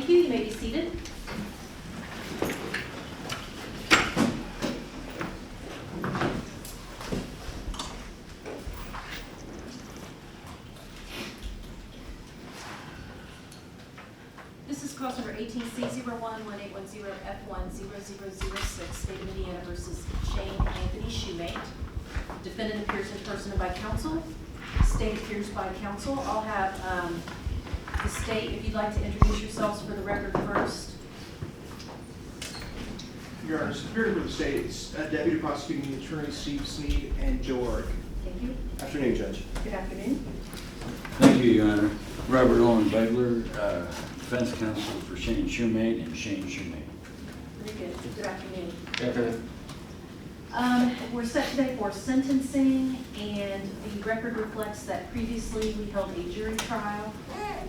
Thank you. You may be seated. This is cause number 18C011810F10006, State of Indiana versus Shane Shumate. Defendant appears in person and by counsel. State appears by counsel. I'll have the state, if you'd like to introduce yourselves for the record first. Your Honor, Superior of the State is Deputy Prosecuting Attorney Steve Sneed and Joe Orrick. Thank you. Afternoon, Judge. Good afternoon. Thank you, Your Honor. Robert Owen Begler, defense counsel for Shane Shumate and Shane Shumate. Very good. Good afternoon. Good afternoon. We're set today for sentencing, and the record reflects that previously we held a jury trial,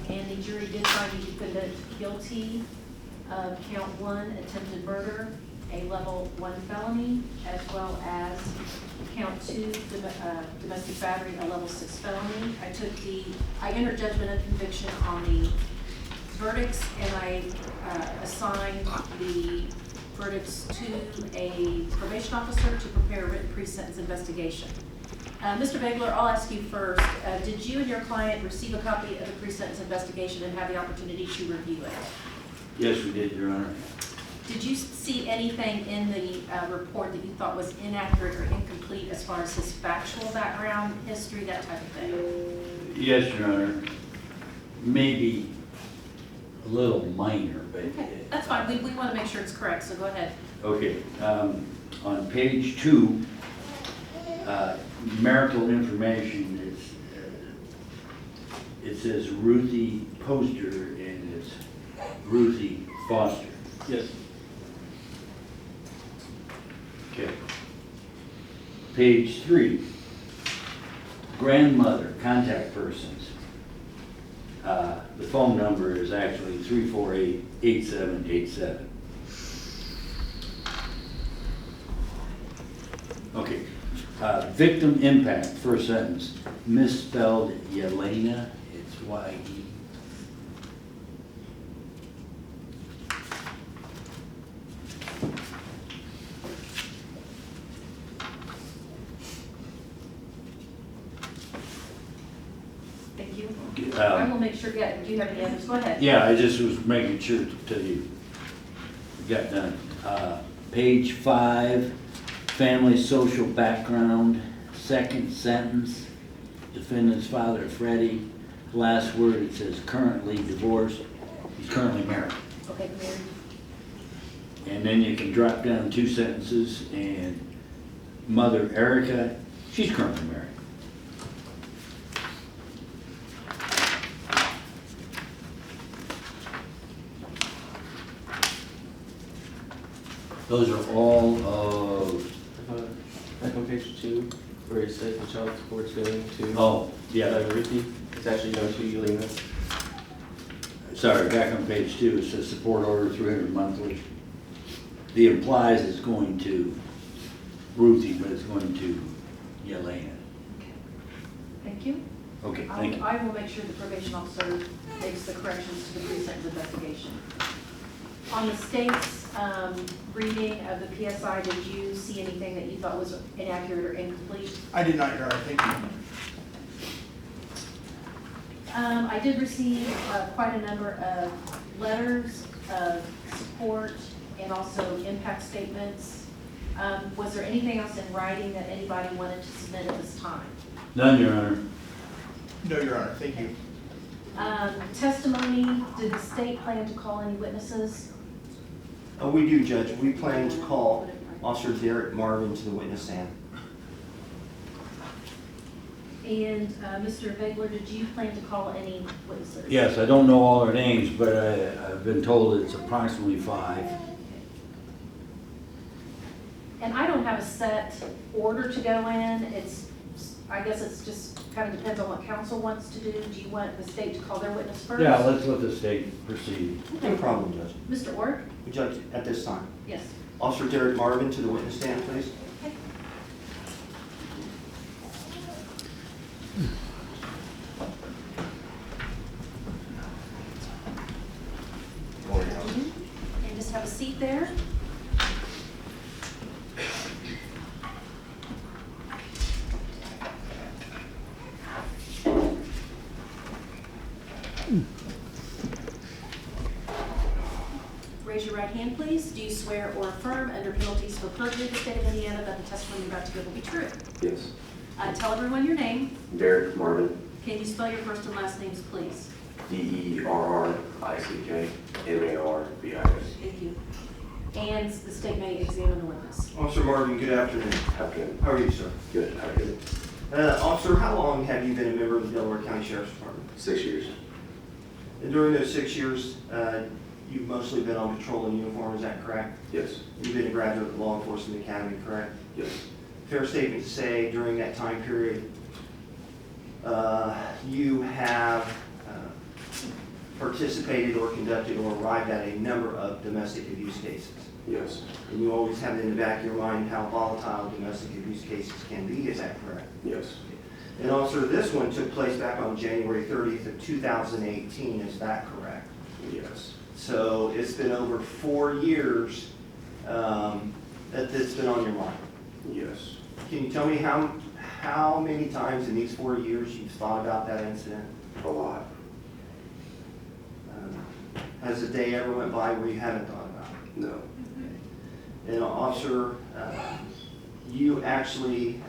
and the jury did find the defendant guilty of count 1, attempted murder, a level 1 felony, as well as count 2, domestic battery, a level 6 felony. I entered judgment of conviction on the verdicts, and I assigned the verdicts to a probation officer to prepare a written pre-sentence investigation. Mr. Begler, I'll ask you first. Did you and your client receive a copy of the pre-sentence investigation and have the opportunity to review it? Yes, we did, Your Honor. Did you see anything in the report that you thought was inaccurate or incomplete as far as his factual background, history, that type of thing? Yes, Your Honor. Maybe a little minor, but... Okay, that's fine. We want to make sure it's correct, so go ahead. Okay. On page 2, marital information, it says Ruthie Poster, and it's Ruthie Foster. Yes. Okay. Page 3, grandmother, contact persons. The phone number is actually 348-8787. Okay. Victim impact, first sentence, misspelled Yelena, it's Y-E. Thank you. I will make sure, do you have any others? Go ahead. Yeah, I just was making sure till you got done. Page 5, family social background, second sentence, defendant's father, Freddie. Last word, it says currently divorced. He's currently married. Okay, Mary. And then you can drop down 2 sentences, and mother, Erica, she's currently married. Those are all of... Back on page 2, where it says the child support's going to Oh, yeah. Ruthie, it's actually going to Yelena. Sorry, back on page 2, it says support order 300 monthly. The implies it's going to Ruthie, but it's going to Yelena. Okay. Thank you. Okay, thank you. I will make sure the probation officer makes the corrections to the pre-sentence investigation. On the state's reading of the PSI, did you see anything that you thought was inaccurate or incomplete? I did not, Your Honor. Thank you. I did receive quite a number of letters of support and also impact statements. Was there anything else in writing that anybody wanted to submit at this time? None, Your Honor. No, Your Honor. Thank you. Testimony, did the state plan to call any witnesses? We do, Judge. We plan to call Officer Derek Marvin to the witness stand. And Mr. Begler, did you plan to call any witnesses? Yes, I don't know all their names, but I've been told it's approximately 5. And I don't have a set order to go in. I guess it's just kind of depends on what council wants to do. Do you want the state to call their witness first? Yeah, let's let the state proceed. No problem, Judge. Mr. Orr? Judge, at this time, Yes. Officer Derek Marvin to the witness stand, please. Okay. a seat there. Raise your right hand, please. Do you swear or affirm under penalties for perjury the state of Indiana that the testimony you're about to give will be true? Yes. Tell everyone your name. Derek Marvin, Can you spell your first and last names, please? DERRICKMARVIS. Thank you. And the state may examine the witness. Officer Marvin, good afternoon. Afternoon. How are you, sir? Good, how are you? Officer, how long have you been a member of the Delaware County Sheriff's Department? 6 years. And during those 6 years, you've mostly been on patrol in uniform, is that correct? Yes. You've been a graduate of the Law Enforcement Academy, correct? Yes. Fair statement to say during that time period, you have participated or conducted or arrived at a number of domestic abuse cases. Yes. And you always have in the back of your mind how volatile domestic abuse cases can be, is that correct? Yes. And also, this one took place back on January 30th of 2018, is that correct? Yes. So it's been over 4 years that it's been on your mind. Yes. Can you tell me how many times in these 4 years you've thought about that incident? A lot. Has a day ever went by where you haven't thought about it? No. And officer, you actually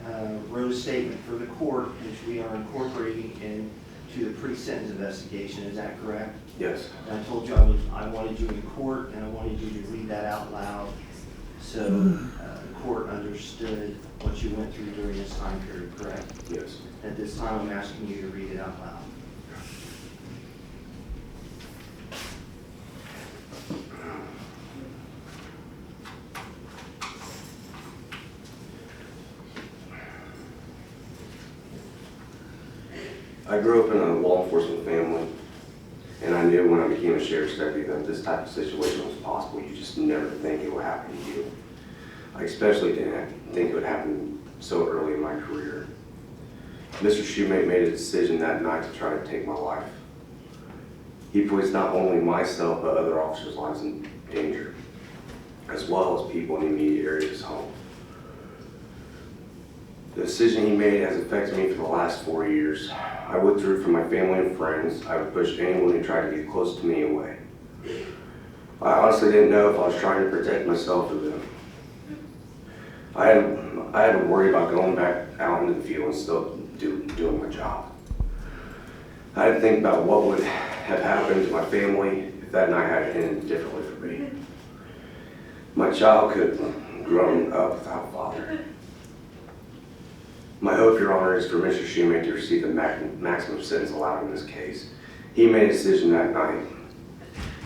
wrote a statement for the court, which we are incorporating into the pre-sentence investigation, is that correct? Yes. And I told you I wanted you in court, and I wanted you to read that out loud, so the court understood what you went through during this time period, correct? Yes. At this time, I'm asking you to read it out loud. I grew up in a law enforcement family, and I knew when I became a sheriff's deputy that this type of situation was possible. You just never think it would happen to you. I especially didn't think it would happen so early in my career. Mr. Shumate made a decision that night to try to take my life. He placed not only myself but other officers' lives in danger, as well as people in the immediate area of his home. The decision he made has affected me for the last 4 years. I withdrew from my family and friends. I would push anyone who tried to get close to me away. I honestly didn't know if I was trying to protect myself or them. I had to worry about going back out into the field and still doing my job. I had to think about what would have happened to my family if that night had ended differently for me. My child could have grown up without a father. My hope, Your Honor, is for Mr. Shumate to receive the maximum sentence allowed in this case. He made a decision that night.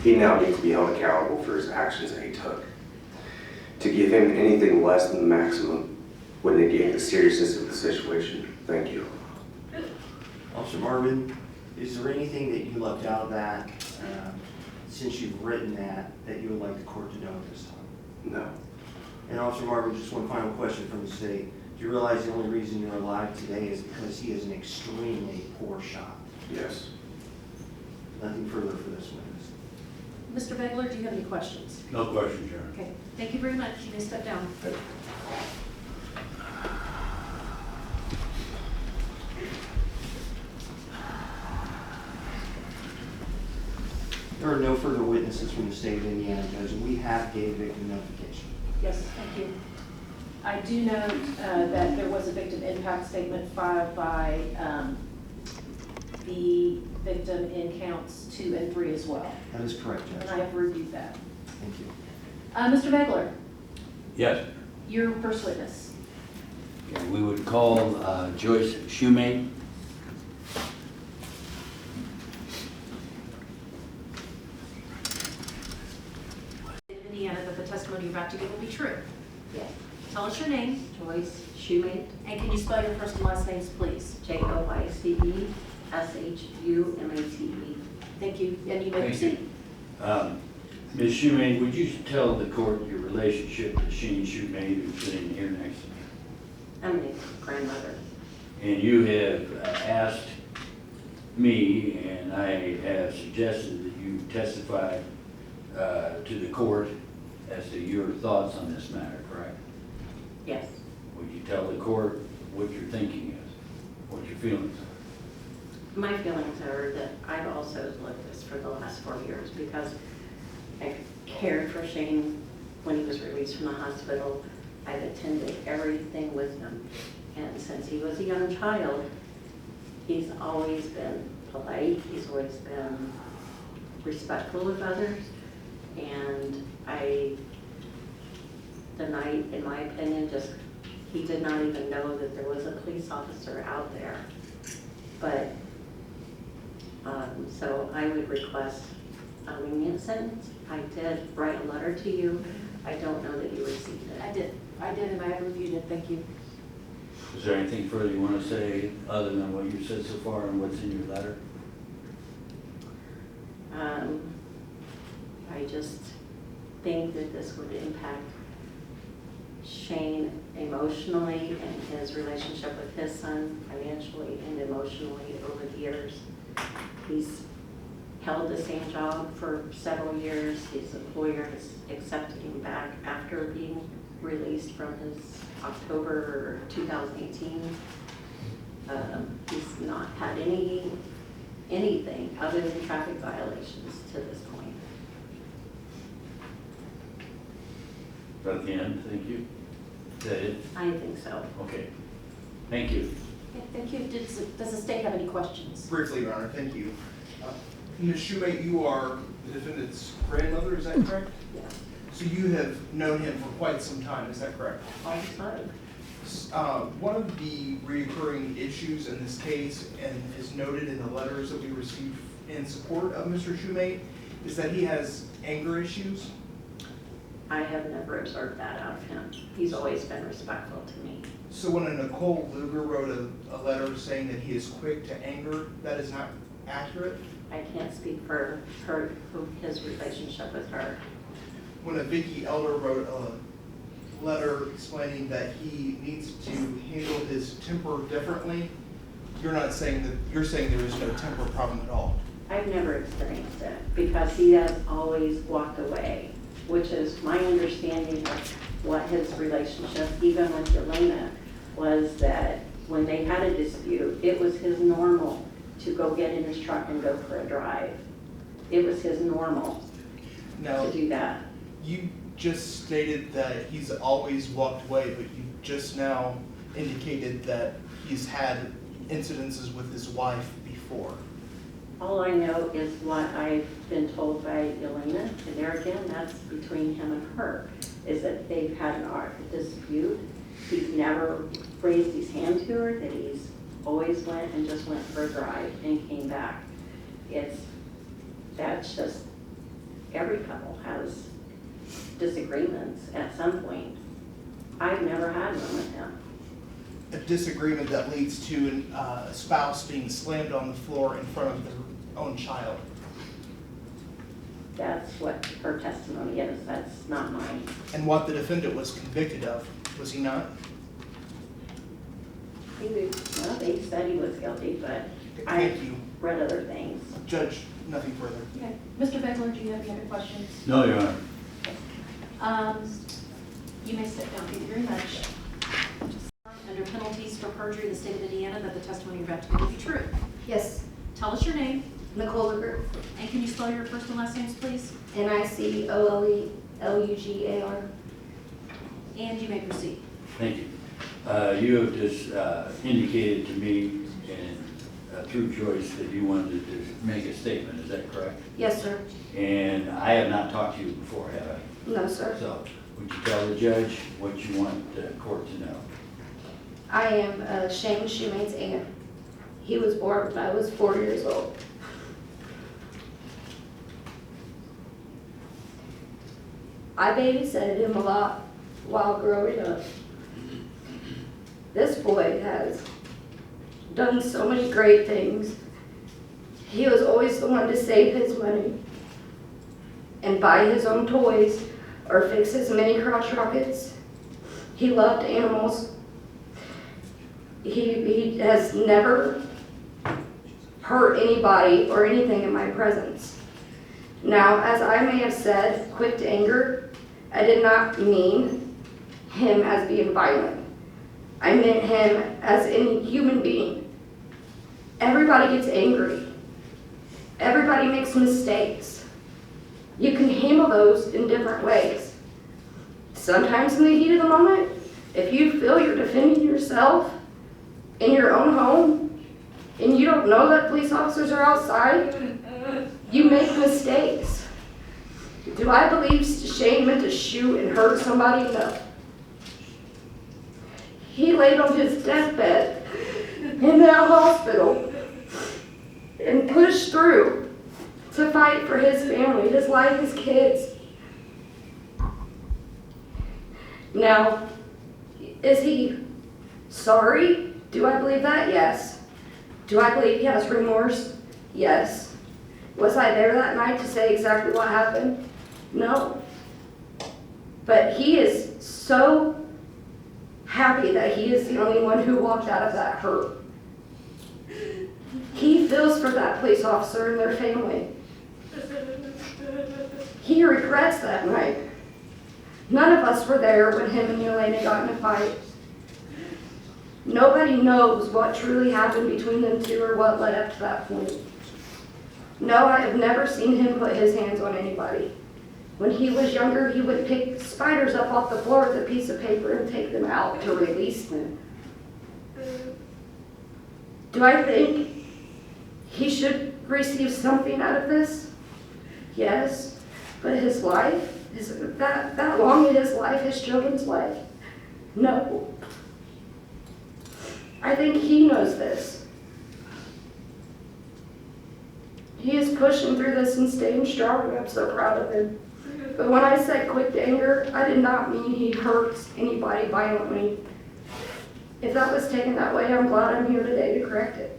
He now needs to be held accountable for his actions that he took. To give him anything less than the maximum would negate the seriousness of the situation. Thank you. Officer Marvin, is there anything that you left out of that, since you've written that you would like the court to know at this time? No. And Officer Marvin, just one final question from the state. Do you realize the only reason you're alive today is because he is an extremely poor shot? Yes. Nothing further for this witness. Mr. Begler, do you have any questions? No questions, Your Honor. Okay, thank you very much. You may step down. There are no further witnesses from the state of Indiana, Judge, and we have gave victim notification. Yes, thank you. I do note that there was a victim impact statement filed by the victim in counts 2 and 3 as well. That is correct, And I Judge. have reviewed that. Thank you. Mr. Begler, Yes. your first witness. Okay, we would call Joyce Shumate. Indiana, that the testimony you're about to give will be true. Yes. Tell us your name, Joyce Shumate, and can you spell your first and last names, please? JOYCE, Thank you, and you may Thank proceed. Ms. Shumate, would you tell the court your relationship to Shane Shumate, who's sitting here next to me? I'm the grandmother. And you have asked me, and I have suggested that you testify to the court as to your thoughts on this matter, correct? Yes. Would you tell the court what your thinking is, what your feelings are? My feelings are that I've also lived this for the last 4 years because I cared for Shane when he was released from the hospital. I've attended everything with him. And since he was a young child, he's always been polite. He's always been respectful of others. And the night, in my opinion, he did not even know that there was a police officer out there. But, so I would request a lenient sentence. I did write a letter to you. I don't know that you received it. I did, and I reviewed it, thank you. Is there anything further you want to say other than what you said so far and what's in your letter? I just think that this would impact Shane emotionally and his relationship with his son financially and emotionally over the years. He's held the same job for several years. His employer has accepted him back after being released from his October 2018. He's not had anything other than traffic violations to this point. Is that the end? Thank you. Is that it? I think so. Okay. Thank you. Okay, thank you. Does the state have any questions? Briefly, Your Honor, thank you. Ms. Shumate, you are the defendant's grandmother, is that correct? Yeah. So you have known him for quite some time, is that correct? All the time. One of the recurring issues in this case, and is noted in the letters that we received in support of Mr. Shumate, is that he has anger issues. I have never observed that out of him. He's always been respectful to me. So when a Nicole Luger wrote a letter saying that he is quick to anger, that is not accurate? I can't speak for his relationship with her. When a Vicky Elder wrote a letter explaining that he needs to handle his temper differently, you're saying there is no temper problem at all? I've never experienced it because he has always walked away, which is my understanding of what his relationship, even with Elena, was that when they had a dispute, it was his normal to go get in his truck and go for a drive. It was his normal to do that. You just stated that he's always walked away, but you just now indicated that he's had incidences with his wife before. All I know is what I've been told by Elena, and there again, that's between him and her, is that they've had an dispute. He's never raised his hand to her, that he's always went for a drive and came back. That's just, every couple has disagreements at some point. I've never had one with him. A disagreement that leads to a spouse being slammed on the floor in front of their own child. That's what her testimony is, that's not mine. And what the defendant was convicted of, was he not? Well, they said he was guilty, but Thank you. read other things. Judge, nothing further. Okay. Mr. Beckler, do you have any other questions? No, Your Honor. You may sit down. Thank you very much. Under penalties for perjury in the state of Indiana, that the testimony you're about to give will be true. Yes, Tell us your name, Nicole Luger, and can you spell your first and last names, please? NICOLELUGAR. And you may proceed. Thank you. You have just indicated to me and through Joyce that you wanted to make a statement, is that correct? Yes, sir. And I have not talked to you before, have I? No, sir. So, would you tell the judge what you want the court to know? I am Shane Shumate's aunt. He was born when I was 4 years old. I babysitted him a lot while growing up. This boy has done so many great things. He was always the one to save his money and buy his own toys or fix his mini crotch rockets. He loved animals. He has never hurt anybody or anything in my presence. Now, as I may have said, quick to anger, I did not mean him as being violent. I meant him as any human being. Everybody gets angry. Everybody makes mistakes. You can handle those in different ways. Sometimes in the heat of the moment, if you feel you're defending yourself in your own home and you don't know that police officers are outside, you make mistakes. Do I believe Shane meant to shoot and hurt somebody? No. He laid on his deathbed in that hospital and pushed through to fight for his family, his life, his kids. Now, is he sorry? Do I believe that? Yes. Do I believe he has remorse? Yes. Was I there that night to say exactly what happened? No. But he is so happy that he is the only one who walked out of that hurt. He feels for that police officer and their family. He regrets that night. None of us were there when him and Yelena got in a fight. Nobody knows what truly happened between them two or what led up to that point. No, I have never seen him put his hands on anybody. When he was younger, he would pick spiders up off the floor with a piece of paper and take them out to release them. Do I think he should receive something out of this? Yes, but his life, that long in his life, his children's life? No. I think he knows this. He is pushing through this and staying strong, and I'm so proud of him. But when I said quick to anger, I did not mean he hurts anybody violently. If that was taken that way, I'm glad I'm here today to correct it.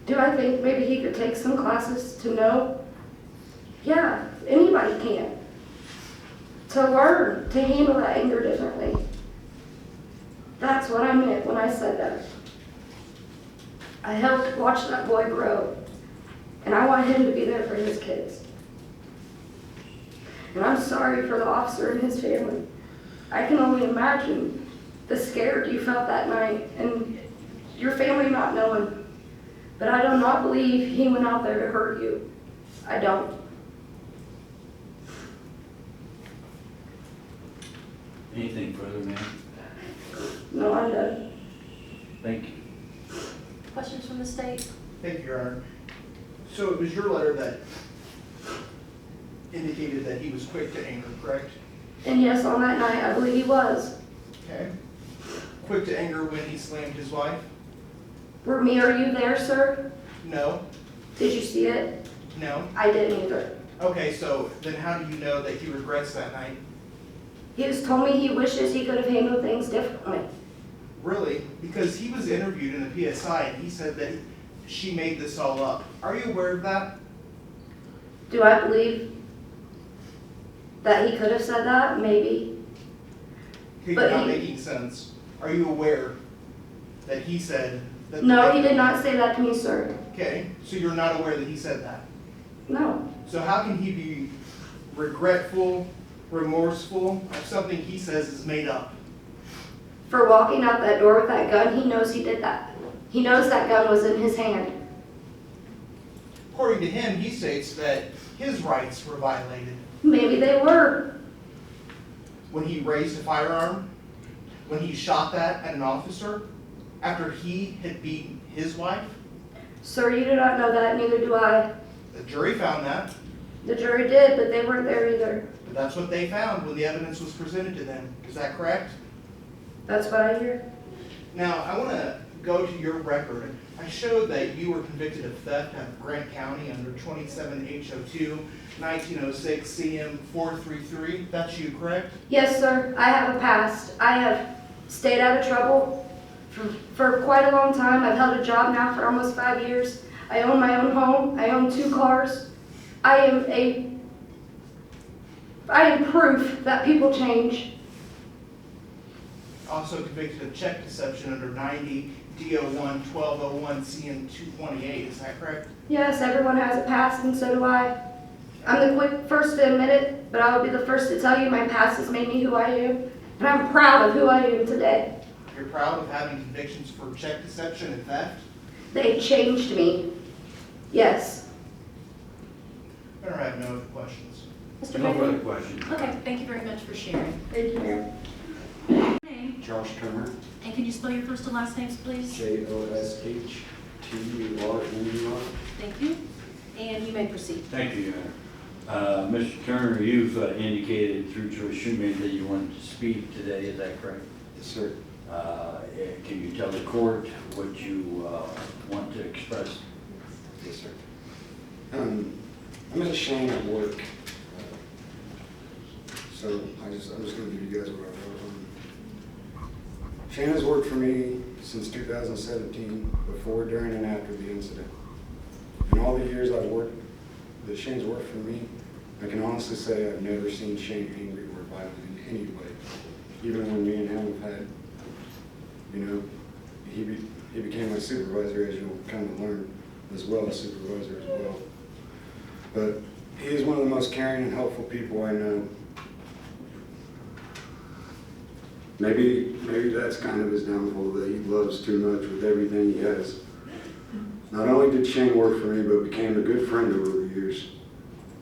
Do I think maybe he could take some classes to know? Yeah, anybody can. To learn to handle that anger differently. That's what I meant when I said that. I helped watch that boy grow, and I want him to be there for his kids. And I'm sorry for the officer and his family. I can only imagine the scared you felt that night and your family not knowing. But I do not believe he went out there to hurt you. I don't. Anything further, ma'am? No, I'm done. Thank you. Questions from the state? Thank you, Your Honor. So it was your letter that indicated that he was quick to anger, correct? And yes, on that night, I believe he was. Okay. Quick to anger when he slammed his wife? Are you there, sir? No. Did you see it? No. I didn't either. Okay, so then how do you know that he regrets that night? He just told me he wishes he could have handled things differently. Really? Because he was interviewed in the PSI and he said that she made this all up. Are you aware of that? Do I believe that he could have said that? Maybe. Okay, But you're not he- making sense. Are you aware that he said that? No, he did not say that to me, sir. Okay, so you're not aware that he said that? No. So how can he be regretful, remorseful of something he says is made up? For walking out that door with that gun, he knows he did that. He knows that gun was in his hand. According to him, he states that his rights were violated Maybe they were. when he raised a firearm, when he shot that at an officer, after he had beaten his wife. Sir, you do not know that, neither do I. The jury found that, The jury did, but they weren't there either. but that's what they found when the evidence was presented to them. Is that correct? That's what I hear. Now, I want to go to your record. I showed that you were convicted of theft at Grant County under 27 HO2 1906 CM 433. That's you, correct? Yes, sir, I have a past. I have stayed out of trouble for quite a long time. I've held a job now for almost 5 years. I own my own home. I own 2 cars. I am proof that people change. Also convicted of check deception under 90 DO1 1201 CM 228. Is that correct? Yes, everyone has a past, and so do I. I'm the first to admit it, but I will be the first to tell you my past has made me who I am, and I'm proud of who I am today. You're proud of having convictions for check deception and theft? They changed me. Yes. I don't have no other questions. Mr. No further Bailey? questions. Okay, thank you very much for sharing. Thank you, ma'am. Name, Josh Turner, and can you spell your first and last names, please? JOSHTURNER. Thank you. And you may proceed. Thank you, Your Honor. Mr. Turner, you've indicated through Judge Shumate that you wanted to speak today, is that correct? Yes, sir. Can you tell the court what you want to express? Yes, sir. I met Shane at work, so I'm just going to give you guys what I wrote. Shane has worked for me since 2017, before, during, and after the incident. In all the years I've worked, that Shane's worked for me, I can honestly say I've never seen Shane angry or violent in any way. Even when me and him have had, he became my supervisor, as you'll come to learn, as well as supervisor as well. But he is one of the most caring and helpful people I know. Maybe that's kind of his downfall, that he loves too much with everything he has. Not only did Shane work for me, but became a good friend over the years.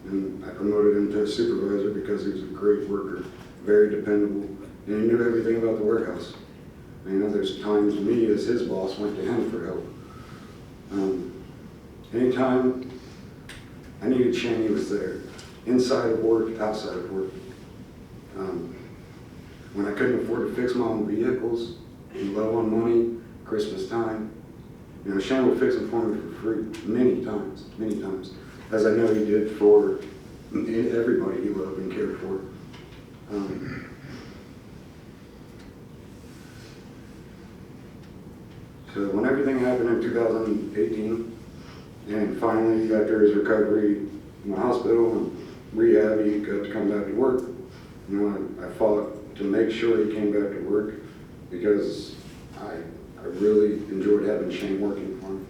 And I promoted him to a supervisor because he was a great worker, very dependable, and he knew everything about the warehouse. There's times me as his boss went to him for help. Anytime I needed Shane, he was there. Inside of work, outside of work. When I couldn't afford to fix my own vehicles, and low on money, Christmas time, Shane would fix them for me for free, many times, as I know he did for everybody he loved and cared for. So when everything happened in 2018, and finally after his recovery in the hospital and rehab, he got to come back to work. I fought to make sure he came back to work because I really enjoyed having Shane working for me.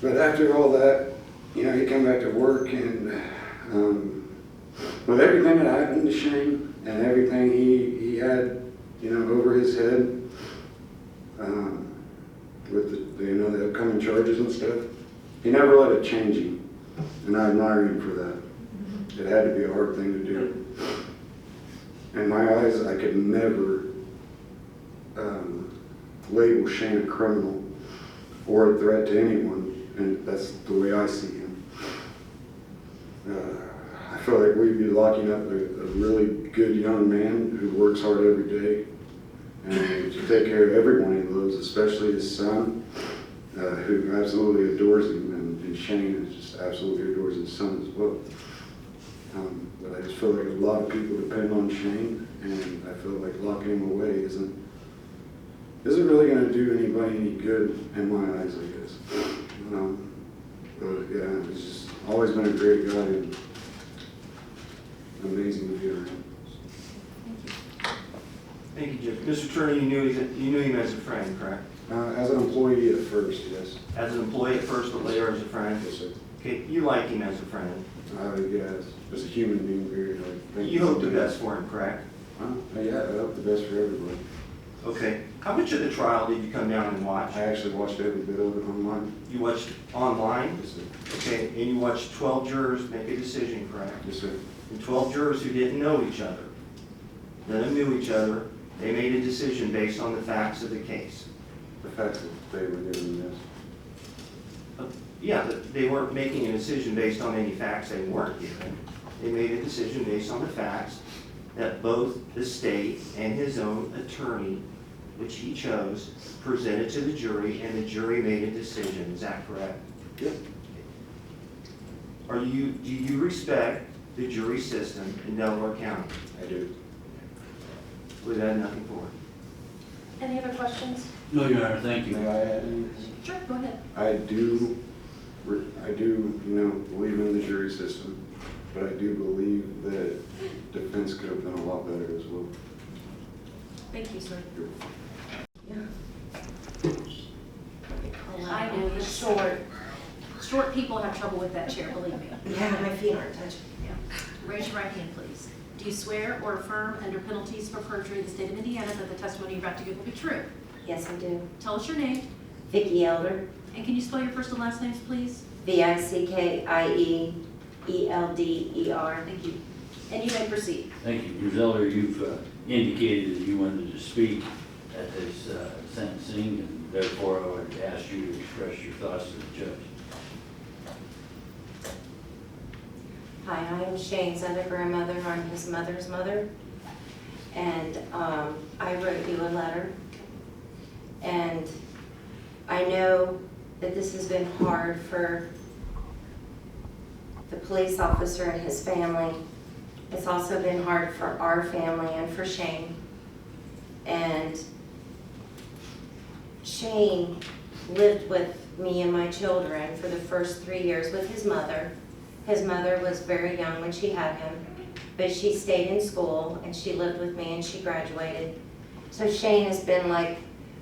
But after all that, he came back to work, and with everything that happened to Shane and everything he had, over his head, with the upcoming charges and stuff, he never let it change him, and I admire him for that. It had to be a hard thing to do. In my eyes, I could never label Shane a criminal or a threat to anyone, and that's the way I see him. I feel like we'd be locking up a really good young man who works hard every day and to take care of everyone he loves, especially his son, who absolutely adores him, and Shane just absolutely adores his son as well. But I just feel like a lot of people depend on Shane, and I feel like locking him away isn't really going to do anybody any good in my eyes, I guess. But yeah, he's just always been a great guy and amazing to be around. Thank you, Judge. Mr. Turner, you knew him as a friend, correct? As an employee at first, yes. As an employee at first, but later as a friend? Yes, sir. Okay, you like him as a friend. Yeah, as a human being, very like. You hope the best for him, correct? Yeah, I hope the best for everybody. Okay. How much of the trial did you come down and watch? I actually watched every bit of it online. You watched online? Yes, sir. Okay, and you watched 12 jurors make a decision, correct? Yes, sir. And 12 jurors who didn't know each other. None of them knew each other. They made a decision based on the facts of the case. The fact that they were given this. Yeah, they weren't making a decision based on any facts they weren't given. They made a decision based on the facts that both the state and his own attorney, which he chose, presented to the jury, and the jury made a decision. Is that correct? Yep. Do you respect the jury system in Delaware County? I do. We've had nothing for it. Any other questions? No, Your Honor, thank you. May I add anything? Sure, go ahead. I do, believe in the jury system, but I do believe that defense could have done a lot better as well. Thank you, sir. Yeah. I know, he's short. Short people have trouble with that chair, believe me. Yeah, my feet aren't touching. Yeah. Raise your right hand, please. Do you swear or affirm under penalties for perjury in the state of Indiana that the testimony you're about to give will be true? Yes, I do. Tell us your name, Vicki Elder, and can you spell your first and last names, please? Vickieelder. Thank you. And you may proceed. Thank you. Ms. Elder, you've indicated that you wanted to speak at this sentencing, and therefore I would ask you to express your thoughts to the judge. Hi, I am Shane's other grandmother. I'm his mother's mother. And I wrote you a letter. And I know that this has been hard for the police officer and his family. It's also been hard for our family and for Shane. And Shane lived with me and my children for the first 3 years with his mother. His mother was very young when she had him, but she stayed in school and she lived with me and she graduated. So Shane has been like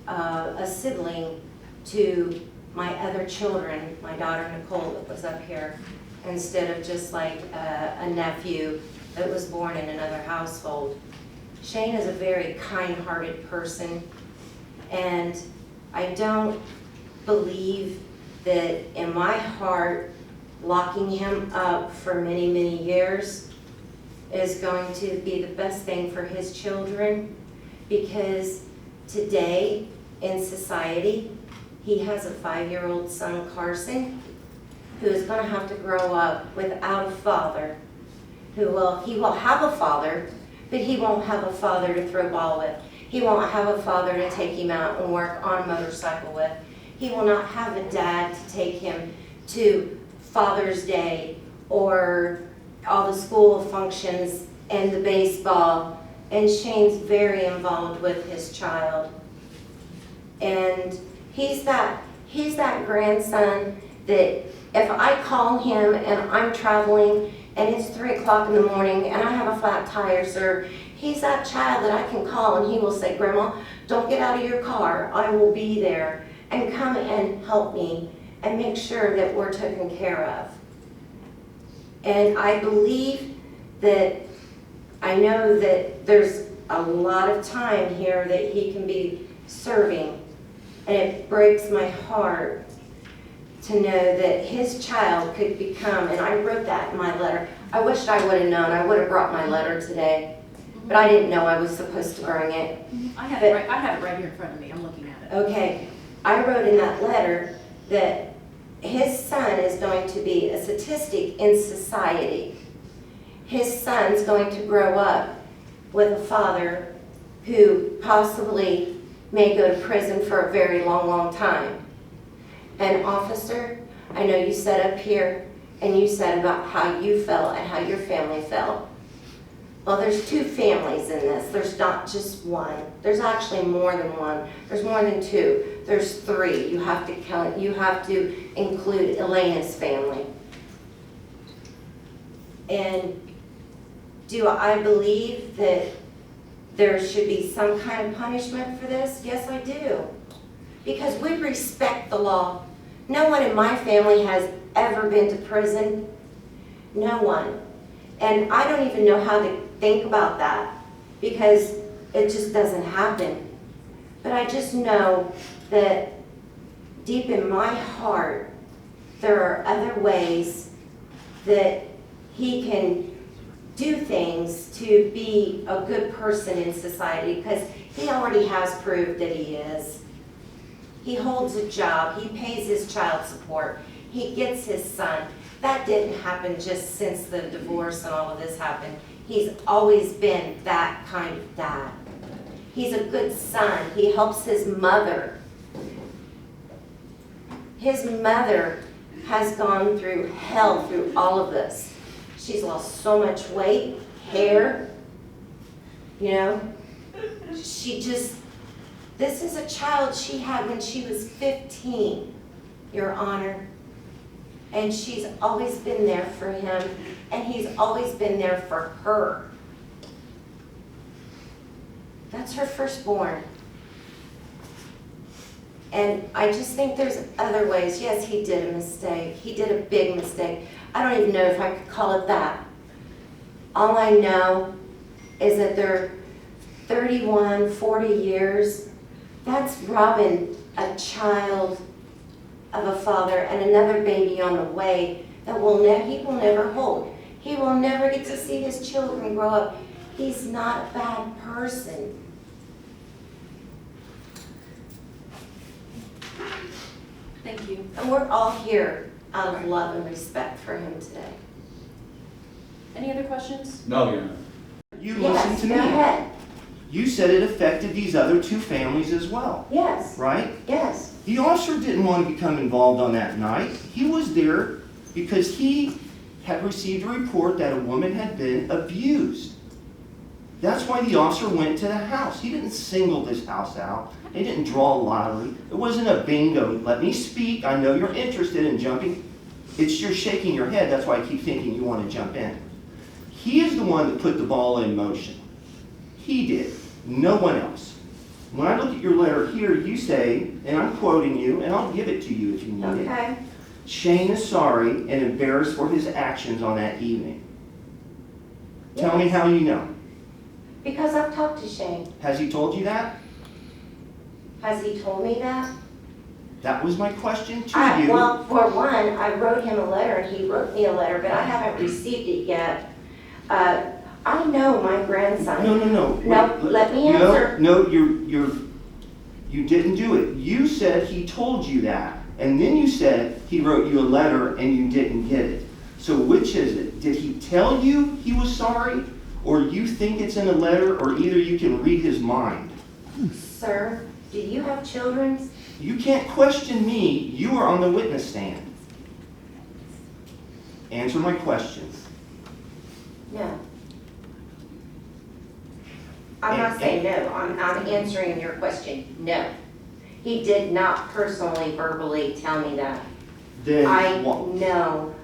a sibling to my other children, my daughter Nicole that was up here, instead of just like a nephew that was born in another household. Shane is a very kind-hearted person, and I don't believe that in my heart locking him up for many, many years is going to be the best thing for his children, because today in society, he has a 5-year-old son, Carson, who is going to have to grow up without a father. He will have a father, but he won't have a father to throw ball with. He won't have a father to take him out and work on a motorcycle with. He will not have a dad to take him to Father's Day or all the school functions and the baseball. And Shane's very involved with his child. And he's that grandson that if I call him and I'm traveling and it's 3 o'clock in the morning and I have a flat tire, sir, he's that child that I can call and he will say, Grandma, don't get out of your car. I will be there, and come and help me and make sure that we're taken care of. And I believe that, I know that there's a lot of time here that he can be serving, and it breaks my heart to know that his child could become, and I wrote that in my letter. I wished I would have known. I would have brought my letter today, but I didn't know I was supposed to bring it. I have it right here in front of me. I'm looking at it. Okay, I wrote in that letter that his son is going to be a statistic in society. His son's going to grow up with a father who possibly may go to prison for a very long, long time. And officer, I know you sat up here and you said about how you felt and how your family felt. Well, there's 2 families in this. There's not just one. There's actually more than one. There's more than 2. There's 3. You have to count. You have to include Elena's family. And do I believe that there should be some kind of punishment for this? Yes, I do. Because we respect the law. No one in my family has ever been to prison. No one. And I don't even know how to think about that, because it just doesn't happen. But I just know that deep in my heart, there are other ways that he can do things to be a good person in society, because he already has proved that he is. He holds a job, he pays his child support, he gets his son. That didn't happen just since the divorce and all of this happened. He's always been that kind of dad. He's a good son. He helps his mother. His mother has gone through hell through all of this. She's lost so much weight, hair, you know. This is a child she had when she was 15, Your Honor. And she's always been there for him, and he's always been there for her. That's her firstborn. And I just think there's other ways. Yes, he did a mistake. He did a big mistake. I don't even know if I could call it that. All I know is that they're 31, 40 years. That's robbing a child of a father and another baby on the way that he will never hold. He will never get to see his children grow up. He's not a bad person. Thank you. And we're all here out of love and respect for him today. Any other questions? No, you're not. You Yes, listened to go me. ahead. You said it affected these other two families as well, Yes, right? yes. The officer didn't want to become involved on that night. He was there because he had received a report that a woman had been abused. That's why the officer went to the house. He didn't single this house out. He didn't draw a lottery. It wasn't a bingo. Let me speak. I know you're interested in jumping. You're shaking your head. That's why I keep thinking you want to jump in. He is the one that put the ball in motion. He did. No one else. When I look at your letter here, you say, and I'm quoting you, and I'll give it to you if you need it. Okay. Shane is sorry and embarrassed for his actions on that evening. Tell me Yes. how you know. Because I've talked to Shane. Has he told you that? Has he told me that? That was my question to you. Well, for one, I wrote him a letter and he wrote me a letter, but I haven't received it yet. I know my grandson. No. No, let me answer. No, you didn't do it. You said he told you that, and then you said he wrote you a letter and you didn't get it. So which is it? Did he tell you he was sorry, or you think it's in a letter, or either you can read his mind? Sir, do you have children? You can't question me. You are on the witness stand. Answer my questions. No. I'm not saying no. I'm answering your question. No. He did not personally, verbally tell me that. Then I what? know.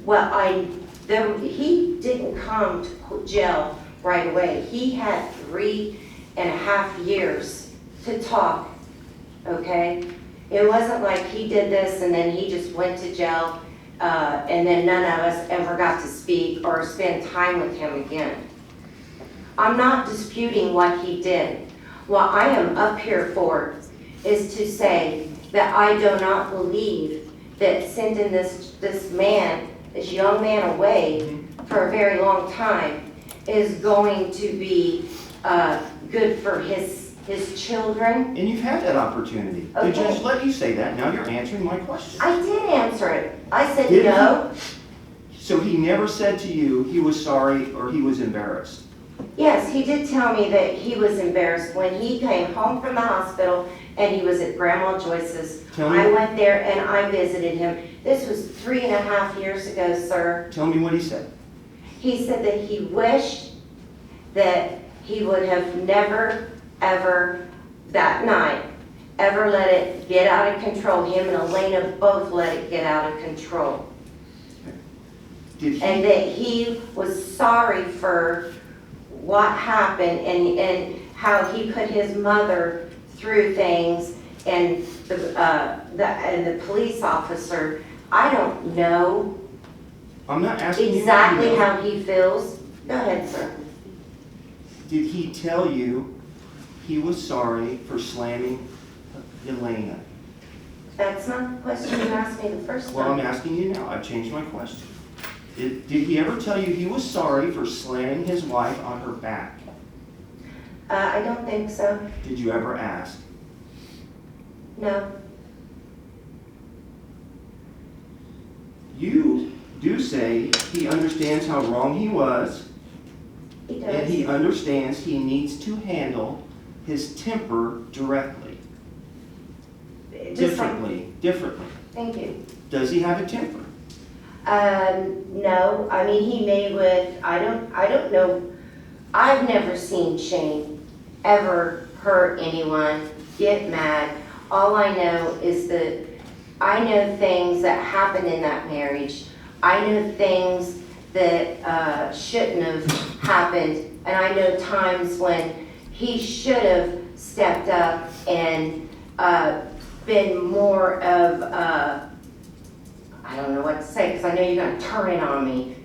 Well, he didn't come to jail right away. He had 3.5 years to talk, okay? It wasn't like he did this and then he just went to jail and then none of us ever got to speak or spend time with him again. I'm not disputing what he did. What I am up here for is to say that I do not believe that sending this young man away for a very long time is going to be good for his children. And you've had that opportunity. Okay. The judge let you say that. Now you're answering my question. I did answer it. I said Did no. So he never said to you he was sorry or he was embarrassed? Yes, he did tell me that he was embarrassed when he came home from the hospital and he was at Grandma Joyce's. Tell me- I went there and I visited him. This was 3.5 years ago, sir. Tell me what he said. He said that he wished that he would have never, ever, that night, ever let it get out of control. Him and Elena both let it get out of control. Did he? And that he was sorry for what happened and how he put his mother through things and the police officer. I don't know I'm not asking exactly you. how he feels. Go ahead, sir. Did he tell you he was sorry for slamming Elena? That's not the question you asked me the first Well, I'm time. asking you now. I've changed my question. Did he ever tell you he was sorry for slamming his wife on her back? I don't think so. Did you ever ask? No. You do say he understands how wrong he was, He and does. he understands he needs to handle his temper directly. Just like, Differently. thank you. Does he have a temper? No, I mean, he may with, I don't know. I've never seen Shane ever hurt anyone, get mad. All I know is that I know things that happened in that marriage. I know things that shouldn't have happened. And I know times when he should have stepped up and been more of, I don't know what to say, because I know you're going to turn it on me.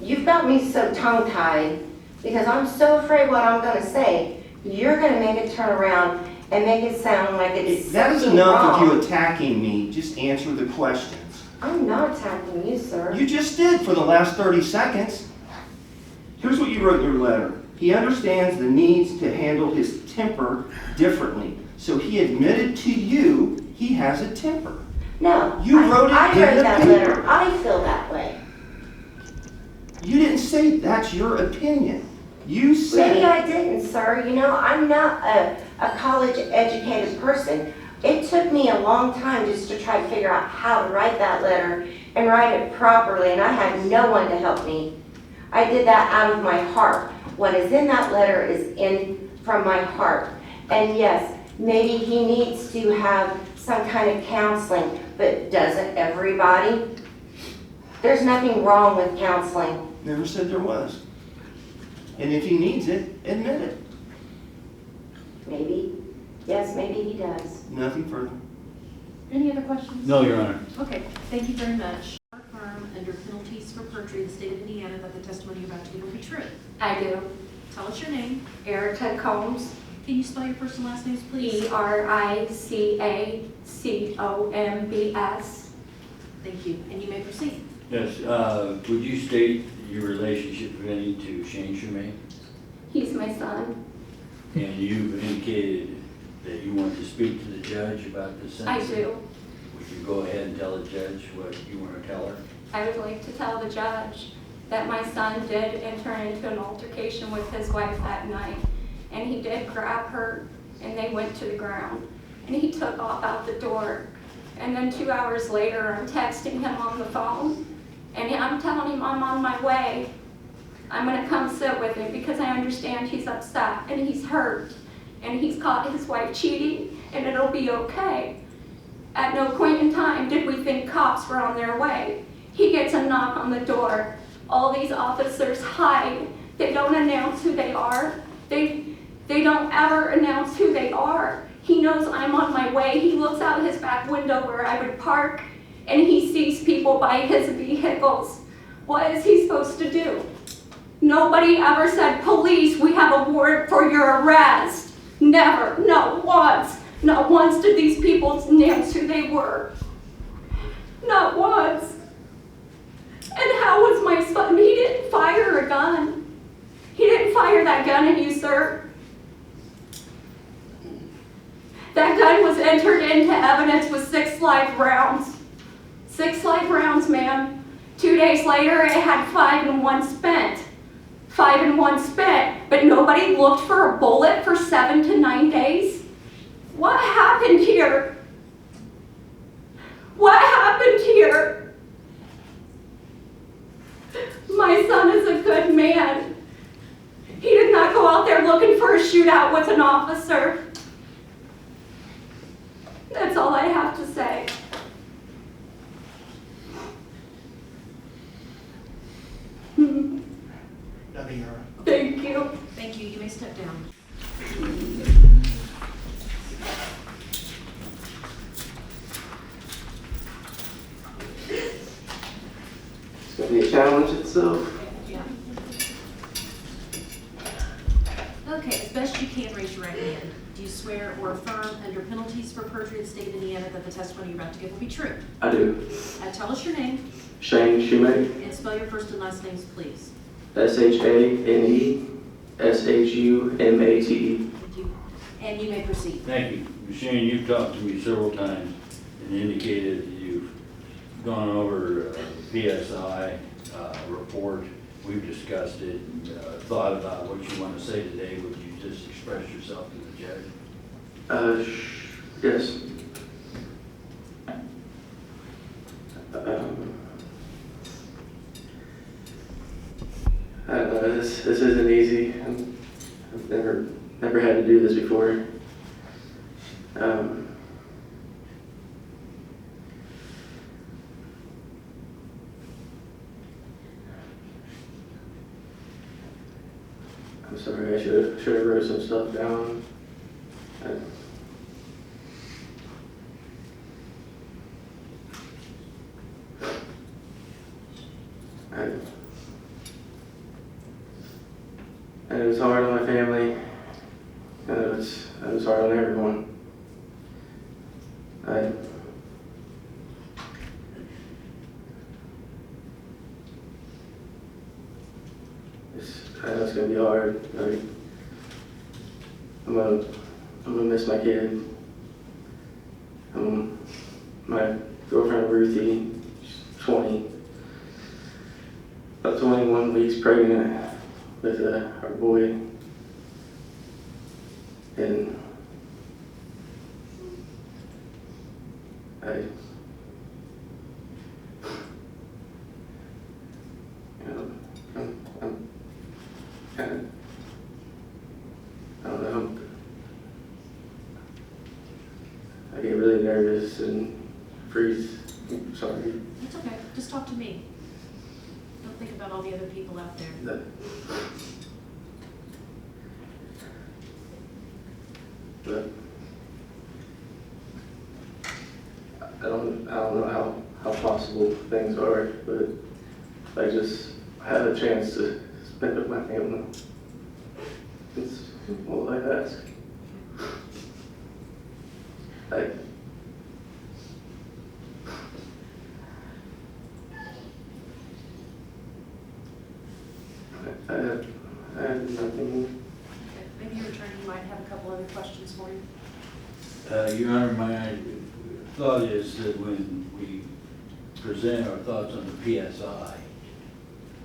You've got me so tongue-tied, because I'm so afraid what I'm going to say. You're going to make it turn around and make it sound like it's That is something enough of wrong. you attacking me. Just answer the questions. I'm not attacking you, sir. You just did for the last 30 seconds. Here's what you wrote in your letter. He understands the needs to handle his temper differently. So he admitted to you he has a temper. No. You wrote it I in wrote the that paper. letter. I feel that way. You didn't say that's your opinion. You Maybe said... I didn't, sir. You know, I'm not a college-educated person. It took me a long time just to try to figure out how to write that letter and write it properly, and I had no one to help me. I did that out of my heart. What is in that letter is in from my heart. And yes, maybe he needs to have some kind of counseling, but doesn't everybody? There's nothing wrong with counseling. Never said there was. And if he needs it, admit it. Maybe. Yes, maybe he does. Nothing further. Any other questions? No, Your Honor. Okay, thank you very much. Affirm under penalties for perjury in the state of Indiana that the testimony you're about to give will be true. I do. Tell us your name. Erica Combs, Can you spell your first and last names, please? ERICACOMBS. Thank you, and you may proceed. Yes, would you state your relationship, if any, to Shane Shumate? He's my son. And you've indicated that you want to speak to the judge about this I sentence? do. Would you go ahead and tell the judge what you want to tell her? I would like to tell the judge that my son did enter into an altercation with his wife that night. And he did grab her and they went to the ground. And he took off out the door. And then 2 hours later, I'm texting him on the phone. And I'm telling him I'm on my way. I'm gonna come sit with him because I understand he's upset and he's hurt. And he's caught his wife cheating and it'll be okay. At no point in time did we think cops were on their way. He gets a knock on the door. All these officers hide. They don't announce who they are. They don't ever announce who they are. He knows I'm on my way. He looks out his back window where I would park and he sees people by his vehicles. What is he supposed to do? Nobody ever said, police, we have a warrant for your arrest. Never, not once. Not once did these people announce who they were. Not once. And how was my son? He didn't fire a gun. He didn't fire that gun at you, sir. That gun was entered into evidence with 6 live rounds. 6 live rounds, ma'am. 2 days later, it had 5 and 1 spent. 5 and 1 spent, but nobody looked for a bullet for 7 to 9 days. What happened here? What happened here? My son is a good man. He did not go out there looking for a shootout with an officer. That's all I have to say. Nothing, Your Honor. Thank you. Thank you, you may step down. It's gonna be a challenge itself. Yeah. Okay, as best you can, raise your right hand. Do you swear or affirm under penalties for perjury in the state of Indiana that the testimony you're about to give will be true? I do. Tell us your name Shane Shumate, and spell your first and last names, please. SHANESHUMATE. Thank you. And you may proceed. Thank you. Shane, you've talked to me several times and indicated that you've gone over PSI report. We've discussed it and thought about what you want to say today. Would you just express yourself to the judge? Yes. I don't know, this isn't easy. I've never had to do this before. I'm sorry, I should have wrote some stuff down. And it was hard on my family, and it was hard on everyone. I know it's gonna be hard. I'm gonna miss my kid. My girlfriend Ruthie, she's 20, about 21 weeks pregnant with our boy, and I get really nervous and freeze. Sorry. It's okay, just talk to me. Don't think about all the other people out there. But I don't know how possible things are, but I just had a chance to spend with my family. It's all I ask. I have nothing. Okay, maybe your attorney might have a couple other questions for you. Your Honor, my thought is that when we present our thoughts on the PSI,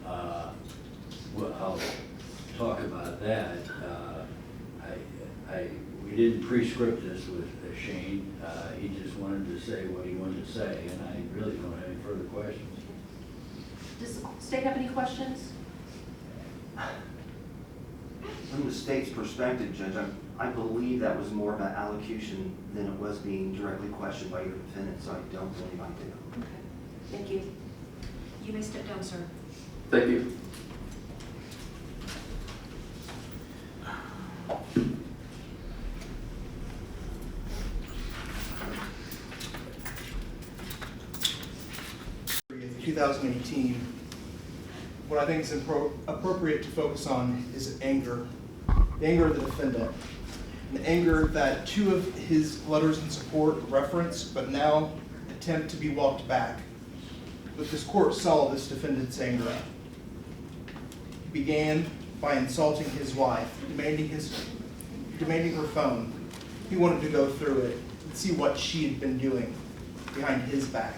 I'll talk about that. We didn't pre-script this with Shane. He just wanted to say what he wanted to say, and I really don't have any further questions. Does the state have any questions? From the state's perspective, Judge, I believe that was more about allocution than it was being directly questioned by your defendant, so I don't believe I do. Okay, thank you. You may step down, sir. Thank you. In 2018, what I think is appropriate to focus on is anger. The anger of the defendant. An anger that two of his letters in support reference, but now attempt to be walked back. But this court saw this defendant's anger. He began by insulting his wife, demanding her phone. He wanted to go through it and see what she had been doing behind his back.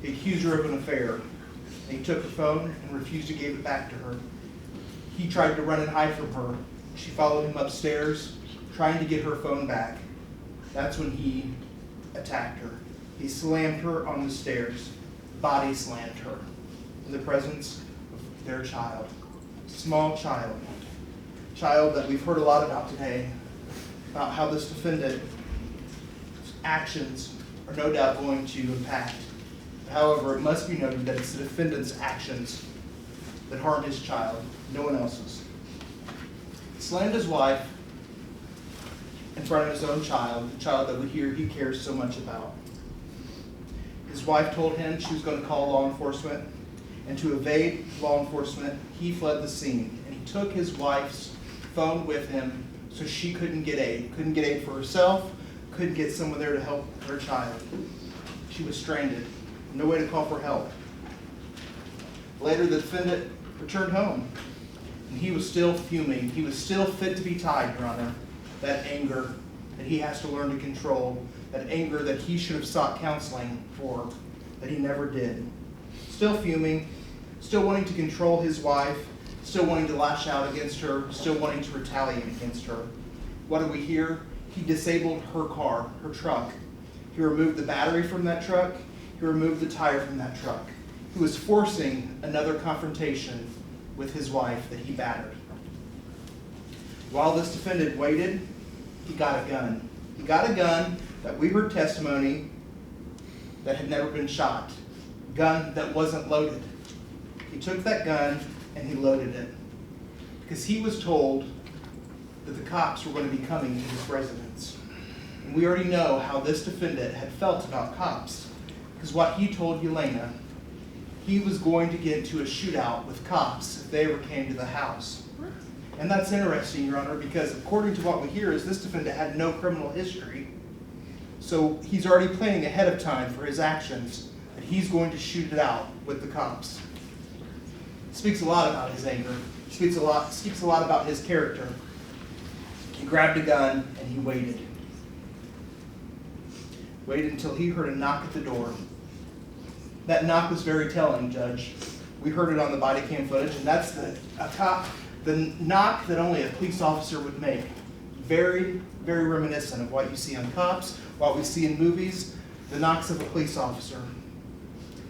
He accused her of an affair, and he took her phone and refused to give it back to her. He tried to run and hide from her. She followed him upstairs, trying to get her phone back. That's when he attacked her. He slammed her on the stairs, body slammed her in the presence of their child. Small child that we've heard a lot about today, about how this defendant's actions are no doubt going to impact. However, it must be noted that it's the defendant's actions that harm his child, no one else's. He slammed his wife in front of his own child, the child that we hear he cares so much about. His wife told him she was going to call law enforcement, and to evade law enforcement, he fled the scene, and he took his wife's phone with him so she couldn't get aid. Couldn't get aid for herself, couldn't get someone there to help her child. She was stranded, no way to call for help. Later, the defendant returned home, and he was still fuming. He was still fit to be tied, Your Honor. That anger that he has to learn to control, that anger that he should have sought counseling for, that he never did. Still fuming, still wanting to control his wife, still wanting to lash out against her, still wanting to retaliate against her. What do we hear? He disabled her car, her truck. He removed the battery from that truck. He removed the tire from that truck. He was forcing another confrontation with his wife that he battered. While this defendant waited, he got a gun. He got a gun that we heard testimony that had never been shot. A gun that wasn't loaded. He took that gun and he loaded it because he was told that the cops were going to be coming to his residence. And we already know how this defendant had felt about cops, because what he told Yelena he was going to get into a shootout with cops if they ever came to the house. And that's interesting, Your Honor, because according to what we hear is this defendant had no criminal history. So he's already planning ahead of time for his actions that he's going to shoot it out with the cops. Speaks a lot about his anger. Speaks a lot about his character. He grabbed a gun and he waited. Waited until he heard a knock at the door. That knock was very telling, Judge. We heard it on the body cam footage, and that's the knock that only a police officer would make. Very, very reminiscent of what you see on cops, what we see in movies, the knocks of a police officer.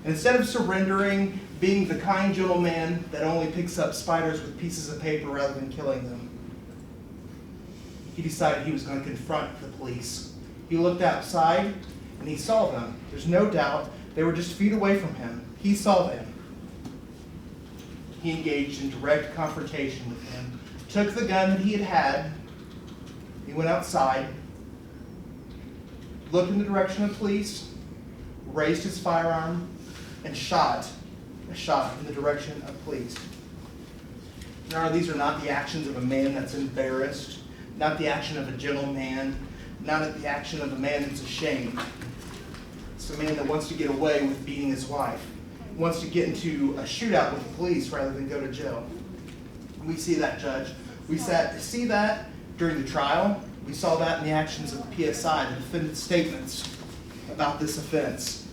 And instead of surrendering, being the kind gentleman that only picks up spiders with pieces of paper rather than killing them, he decided he was going to confront the police. He looked outside and he saw them. There's no doubt they were just feet away from him. He saw them. He engaged in direct confrontation with them, took the gun that he had, he went outside, looked in the direction of police, raised his firearm, and shot a shot in the direction of police. Now, these are not the actions of a man that's embarrassed, not the action of a gentleman, not the action of a man that's ashamed. It's a man that wants to get away with beating his wife, wants to get into a shootout with the police rather than go to jail. We see that, Judge. We see that during the trial. We saw that in the actions of the PSI, the defendant's statements about this offense.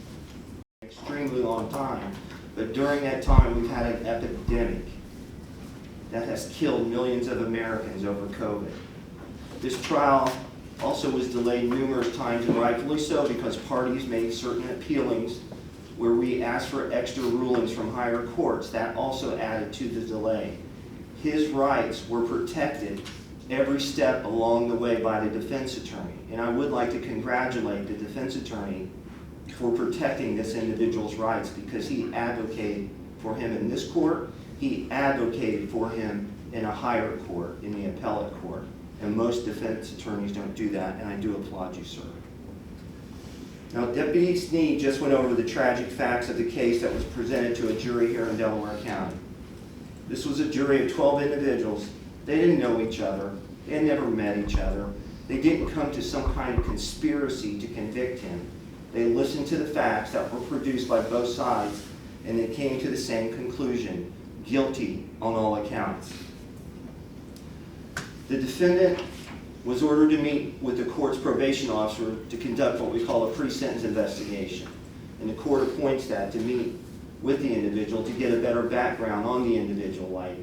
Extremely long time, but during that time we've had an epidemic that has killed millions of Americans over COVID. This trial also was delayed numerous times, and rightfully so, because parties made certain appealings where we asked for extra rulings from higher courts. That also added to the delay. His rights were protected every step along the way by the defense attorney, and I would like to congratulate the defense attorney for protecting this individual's rights, because he advocated for him in this court, he advocated for him in a higher court, in the appellate court. And most defense attorneys don't do that, and I do applaud you, sir. Now, Deputy Sneed just went over the tragic facts of the case that was presented to a jury here in Delaware County. This was a jury of 12 individuals. They didn't know each other. They had never met each other. They didn't come to some kind of conspiracy to convict him. They listened to the facts that were produced by both sides, and they came to the same conclusion: guilty on all accounts. The defendant was ordered to meet with the court's probation officer to conduct what we call a pre-sentence investigation. And the court appoints that to meet with the individual to get a better background on the individual, like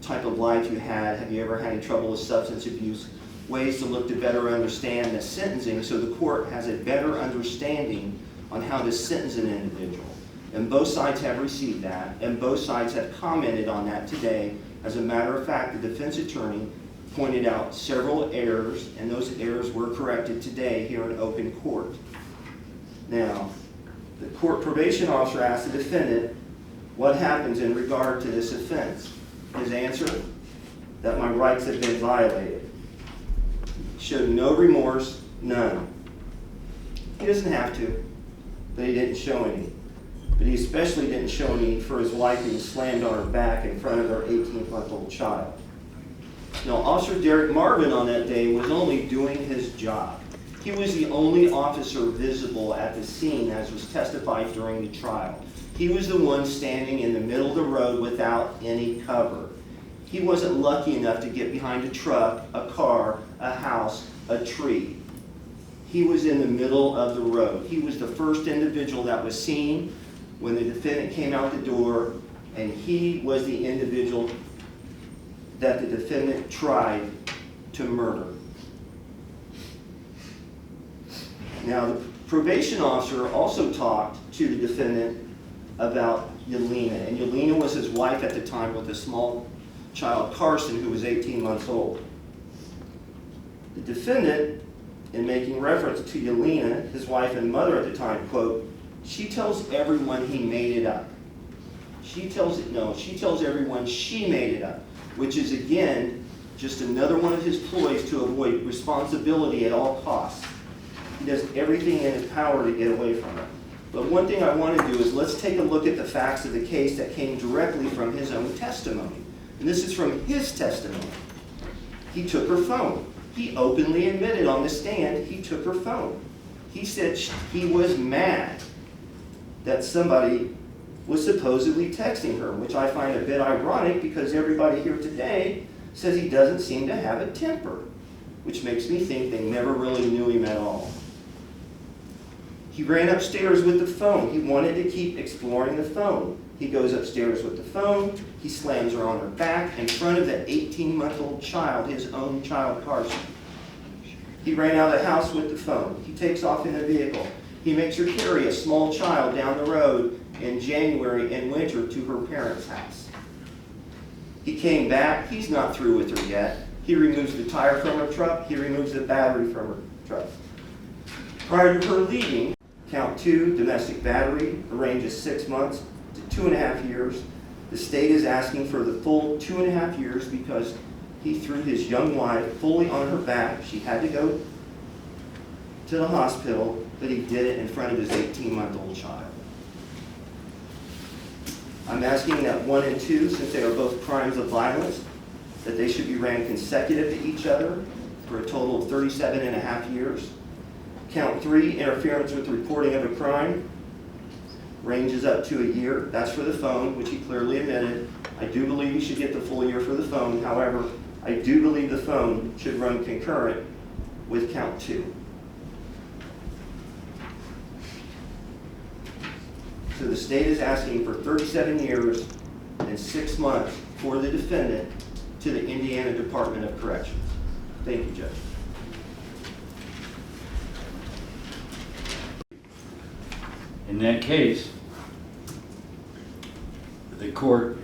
type of life you had, have you ever had any trouble with substance abuse, ways to look to better understand the sentencing so the court has a better understanding on how to sentence an individual. And both sides have received that, and both sides have commented on that today. As a matter of fact, the defense attorney pointed out several errors, and those errors were corrected today here in open court. Now, the court probation officer asked the defendant what happens in regard to this offense. His answer: that my rights have been violated. Showed no remorse, none. He doesn't have to, but he didn't show any. But he especially didn't show any for his wife being slammed on her back in front of her 18-month-old child. Now, Officer Derek Marvin on that day was only doing his job. He was the only officer visible at the scene, as was testified during the trial. He was the one standing in the middle of the road without any cover. He wasn't lucky enough to get behind a truck, a car, a house, a tree. He was in the middle of the road. He was the first individual that was seen when the defendant came out the door, and he was the individual that the defendant tried to murder. Now, the probation officer also talked to the defendant about Yelena, and Yelena was his wife at the time with a small child, Carson, who was 18 months old. The defendant, in making reference to Yelena, his wife and mother at the time, quote, "She tells everyone he made it up." She tells everyone she made it up, which is, again, just another one of his ploys to avoid responsibility at all costs. He does everything in his power to get away from it. But one thing I want to do is let's take a look at the facts of the case that came directly from his own testimony. And this is from his testimony. He took her phone. He openly admitted on the stand he took her phone. He said he was mad that somebody was supposedly texting her, which I find a bit ironic because everybody here today says he doesn't seem to have a temper, which makes me think they never really knew him at all. He ran upstairs with the phone. He wanted to keep exploring the phone. He goes upstairs with the phone. He slams her on her back in front of that 18-month-old child, his own child, Carson. He ran out of the house with the phone. He takes off in a vehicle. He makes her carry a small child down the road in January and winter to her parents' house. He came back. He's not through with her yet. He removes the tire from her truck. He removes the battery from her truck. Prior to her leaving, count 2, domestic battery, the range is 6 months to 2.5 years. The state is asking for the full 2.5 years because he threw his young wife fully on her back. She had to go to the hospital, but he did it in front of his 18-month-old child. I'm asking that 1 and 2, since they are both crimes of violence, that they should be ran consecutive to each other for a total of 37.5 years. Count 3, interference with the reporting of a crime, ranges up to a year. That's for the phone, which he clearly admitted. I do believe he should get the full year for the phone. However, I do believe the phone should run concurrent with count 2. So the state is asking for 37 years and 6 months for the defendant to the Indiana Department of Corrections. Thank you, Judge. In that case, the court,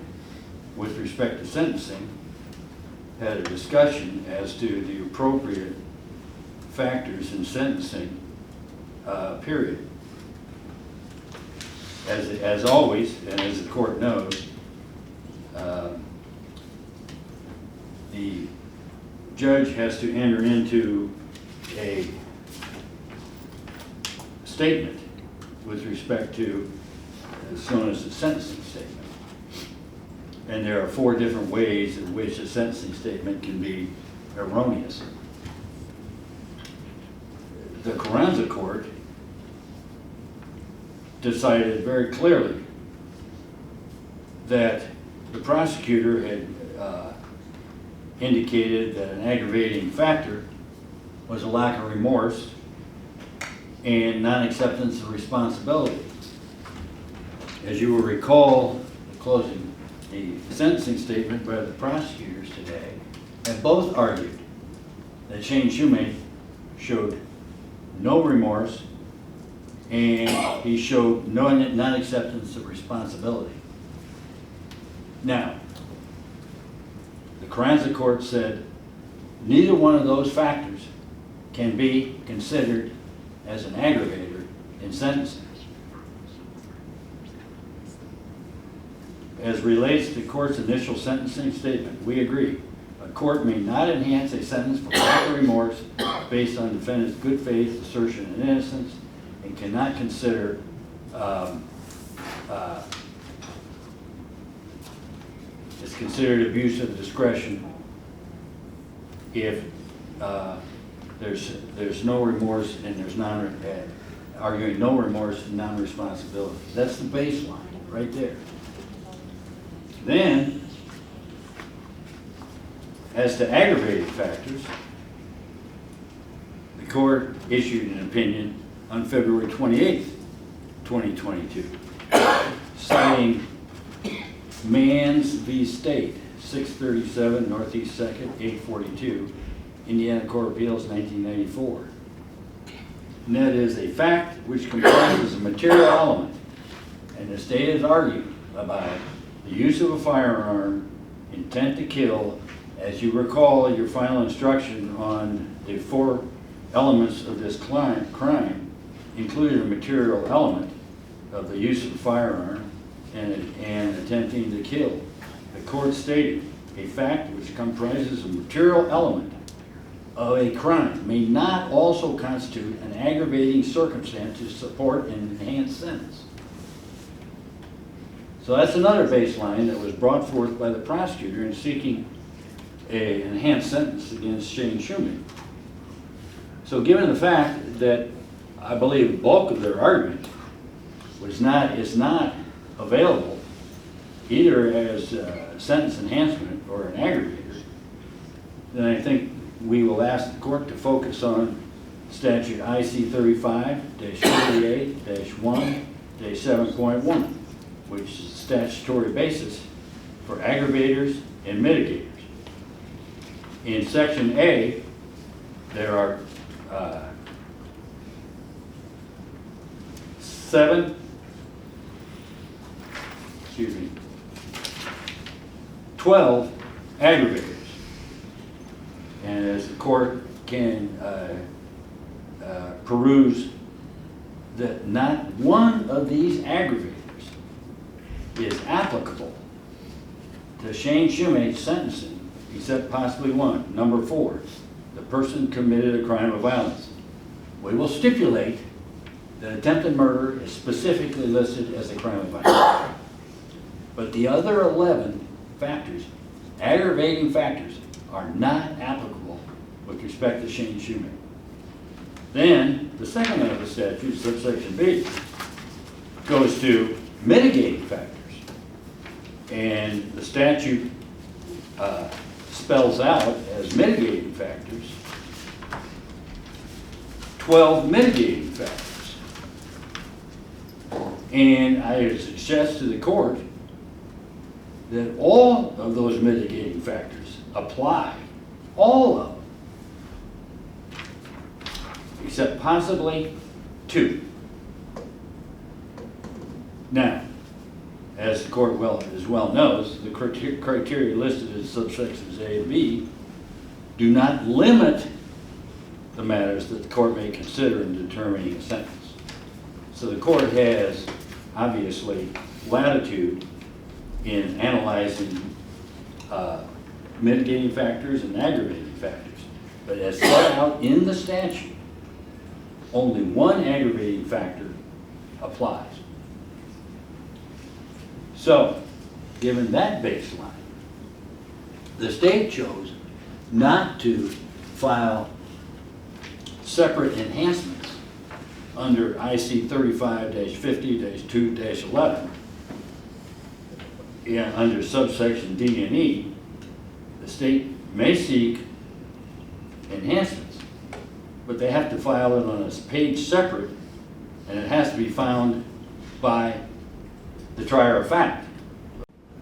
with respect to sentencing, had a discussion as to the appropriate factors in sentencing, period. As always, and as the court knows, the judge has to enter into a statement with respect to, as known as the sentencing statement. And there are 4 different ways in which a sentencing statement can be erroneous. The Carranza court decided very clearly that the prosecutor had indicated that an aggravating factor was a lack of remorse and non-acceptance of responsibility. As you will recall, the sentencing statement by the prosecutors today have both argued that Shane Shumate showed no remorse and he showed no non-acceptance of responsibility. Now, the Carranza court said neither one of those factors can be considered as an aggravator in sentencing. As relates to the court's initial sentencing statement, we agree. A court may not enhance a sentence for lack of remorse based on defendant's good faith, assertion, and innocence, and cannot consider it's considered abuse of discretion if there's no remorse and there's arguing no remorse and non-responsibility. That's the baseline right there. Then, as to aggravating factors, the court issued an opinion on February 28th, 2022, citing Manns v. State, 637 Northeast 2nd, 842, Indiana Court of Appeals, 1994. And that is a fact which comprises a material element, and the state has argued about the use of a firearm, intent to kill. As you recall, your final instruction on the 4 elements of this crime included a material element of the use of a firearm and attempting to kill. The court stated a fact which comprises a material element of a crime may not also constitute an aggravating circumstance to support an enhanced sentence. So that's another baseline that was brought forth by the prosecutor in seeking an enhanced sentence against Shane Shumate. So given the fact that I believe the bulk of their argument is not available either as a sentence enhancement or an aggravator, then I think we will ask the court to focus on statute IC 35-48-1-7.1, which is the statutory basis for aggravators and mitigators. In section A, there are 12 aggravators. And as the court can peruse, that not one of these aggravators is applicable to Shane Shumate's sentencing, except possibly one, number 4, the person committed a crime of violence. We will stipulate that attempted murder is specifically listed as a crime of violence. But the other 11 factors, aggravating factors, are not applicable with respect to Shane Shumate. Then, the second of the statute, subsection B, goes to mitigating factors. And the statute spells out as mitigating factors 12 mitigating factors. And I suggest to the court that all of those mitigating factors apply, all of them, except possibly 2. Now, as the court well knows, the criteria listed in subsections A and B do not limit the matters that the court may consider in determining a sentence. So the court has, obviously, latitude in analyzing mitigating factors and aggravating factors. But as set out in the statute, only one aggravating factor applies. So, given that baseline, the state chose not to file separate enhancements under IC 35-50-2-11. Under subsection D and E, the state may seek enhancements, but they have to file it on a page separate, and it has to be found by the trier of fact.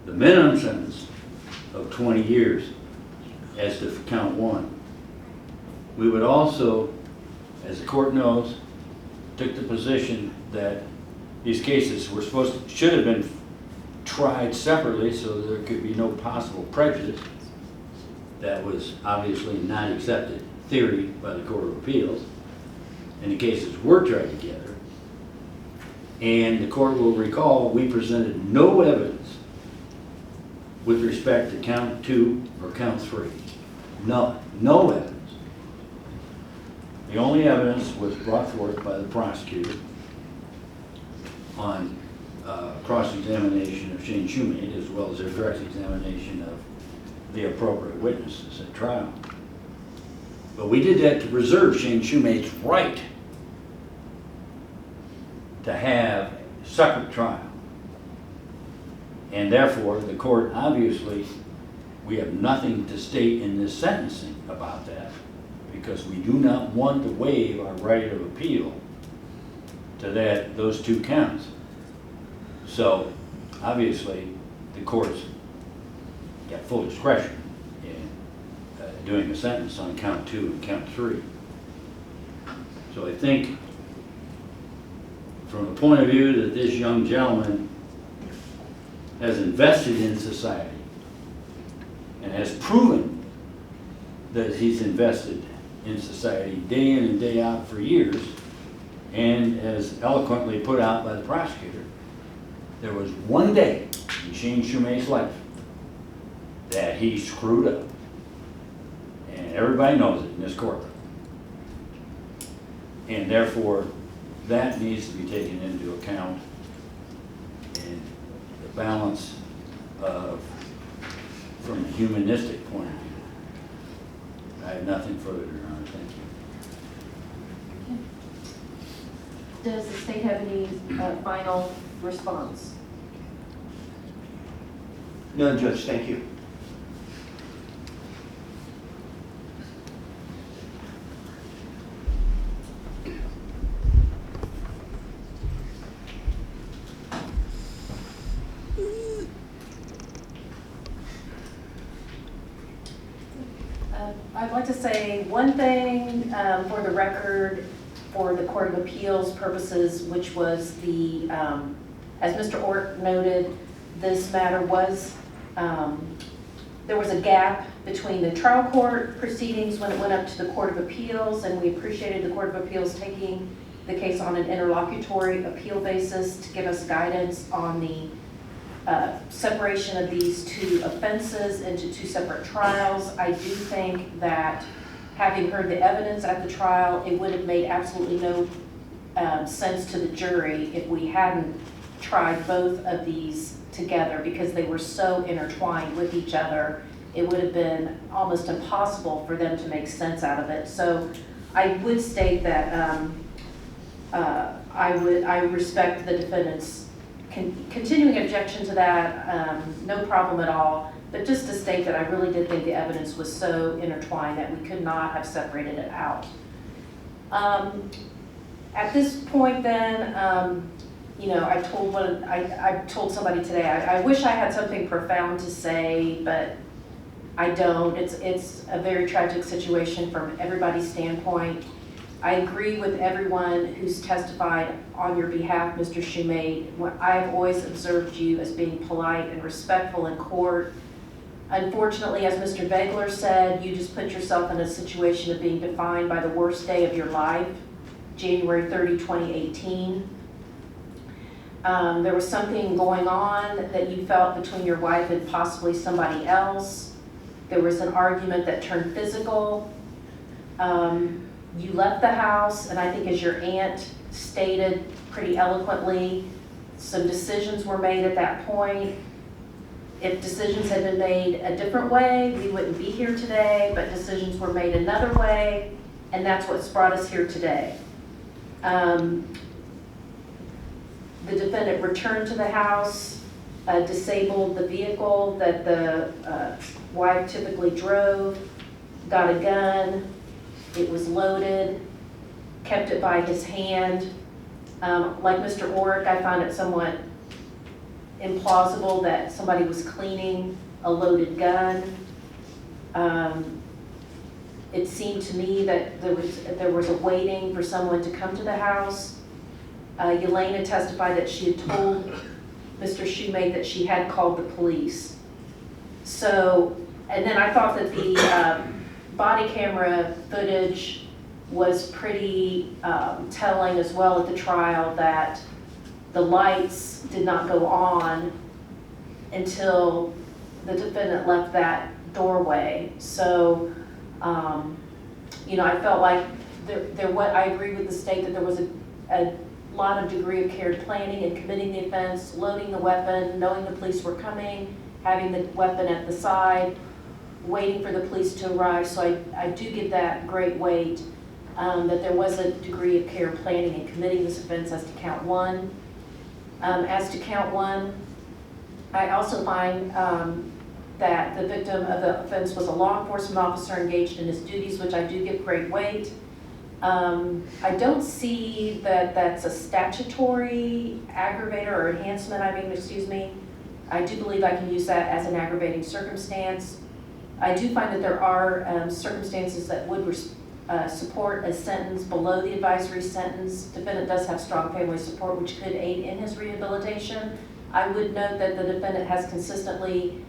The minimum sentence of 20 years as to count 1. We would also, as the court knows, took the position that these cases were should have been tried separately so that there could be no possible prejudice. That was obviously not accepted theory by the Court of Appeals, and the cases were tried together. And the court will recall we presented no evidence with respect to count 2 or count 3. No evidence. The only evidence was brought forth by the prosecutor on cross-examination of Shane Shumate, as well as a direct examination of the appropriate witnesses at trial. But we did that to preserve Shane Shumate's right to have a separate trial. And therefore, the court, obviously, we have nothing to state in this sentencing about that, because we do not want to waive our right of appeal to those 2 counts. So, obviously, the court's got full discretion in doing a sentence on count 2 and count 3. So I think, from the point of view that this young gentleman has invested in society and has proven that he's invested in society day in and day out for years, and as eloquently put out by the prosecutor, there was one day in Shane Shumate's life that he screwed up. And And everybody knows it in this courtroom. And therefore, that needs to be taken into account in the balance of, from a humanistic point of view. I have nothing further, Your Honor, thank you. Does the state have any final response? None, Judge, thank you. I'd like to say one thing for the record for the Court of Appeals purposes, which was the, as Mr. Ort noted, this matter was, there was a gap between the trial court proceedings when it went up to the Court of Appeals, and we appreciated the Court of Appeals taking the case on an interlocutory appeal basis to give us guidance on the separation of these two offenses into two separate trials. I do think that having heard the evidence at the trial, it would have made absolutely no sense to the jury if we hadn't tried both of these together, because they were so intertwined with each other. It would have been almost impossible for them to make sense out of it. So I would state that I respect the defendant's continuing objection to that, no problem at all, but just to state that I really did think the evidence was so intertwined that we could not have separated it out. At this point then, you know, I told somebody today, I wish I had something profound to say, but I don't. It's a very tragic situation from everybody's standpoint. I agree with everyone who's testified on your behalf, Mr. Shumate. I have always observed you as being polite and respectful in court. Unfortunately, as Mr. Begler said, you just put yourself in a situation of being defined by the worst day of your life, January 30, 2018. There was something going on that you felt between your wife and possibly somebody else. There was an argument that turned physical. You left the house, and I think as your aunt stated pretty eloquently, some decisions were made at that point. If decisions had been made a different way, we wouldn't be here today, but decisions were made another way, and that's what's brought us here today. The defendant returned to the house, disabled the vehicle that the wife typically drove, got a gun. It was loaded, kept it by his hand. Like Mr. Orrick, I found it somewhat implausible that somebody was cleaning a loaded gun. It seemed to me that there was a waiting for someone to come to the house. Yelena testified that she had told Mr. Shumate that she had called the police. So, and then I thought that the body camera footage was pretty telling as well at the trial, that the lights did not go on until the defendant left that doorway. So, you know, I felt like I agree with the state that there was a lot of degree of carried planning in committing the offense, loading the weapon, knowing the police were coming, having the weapon at the side, waiting for the police to arrive. So I do give that great weight, that there was a degree of care planning in committing this offense as to count one. As to count one, I also find that the victim of the offense was a law enforcement officer engaged in his duties, which I do give great weight. I don't see that that's a statutory aggravator or enhancement, I do believe I can use that as an aggravating circumstance. I do find that there are circumstances that would support a sentence below the advisory sentence. Defendant does have strong family support, which could aid in his rehabilitation. I would note that the defendant has consistently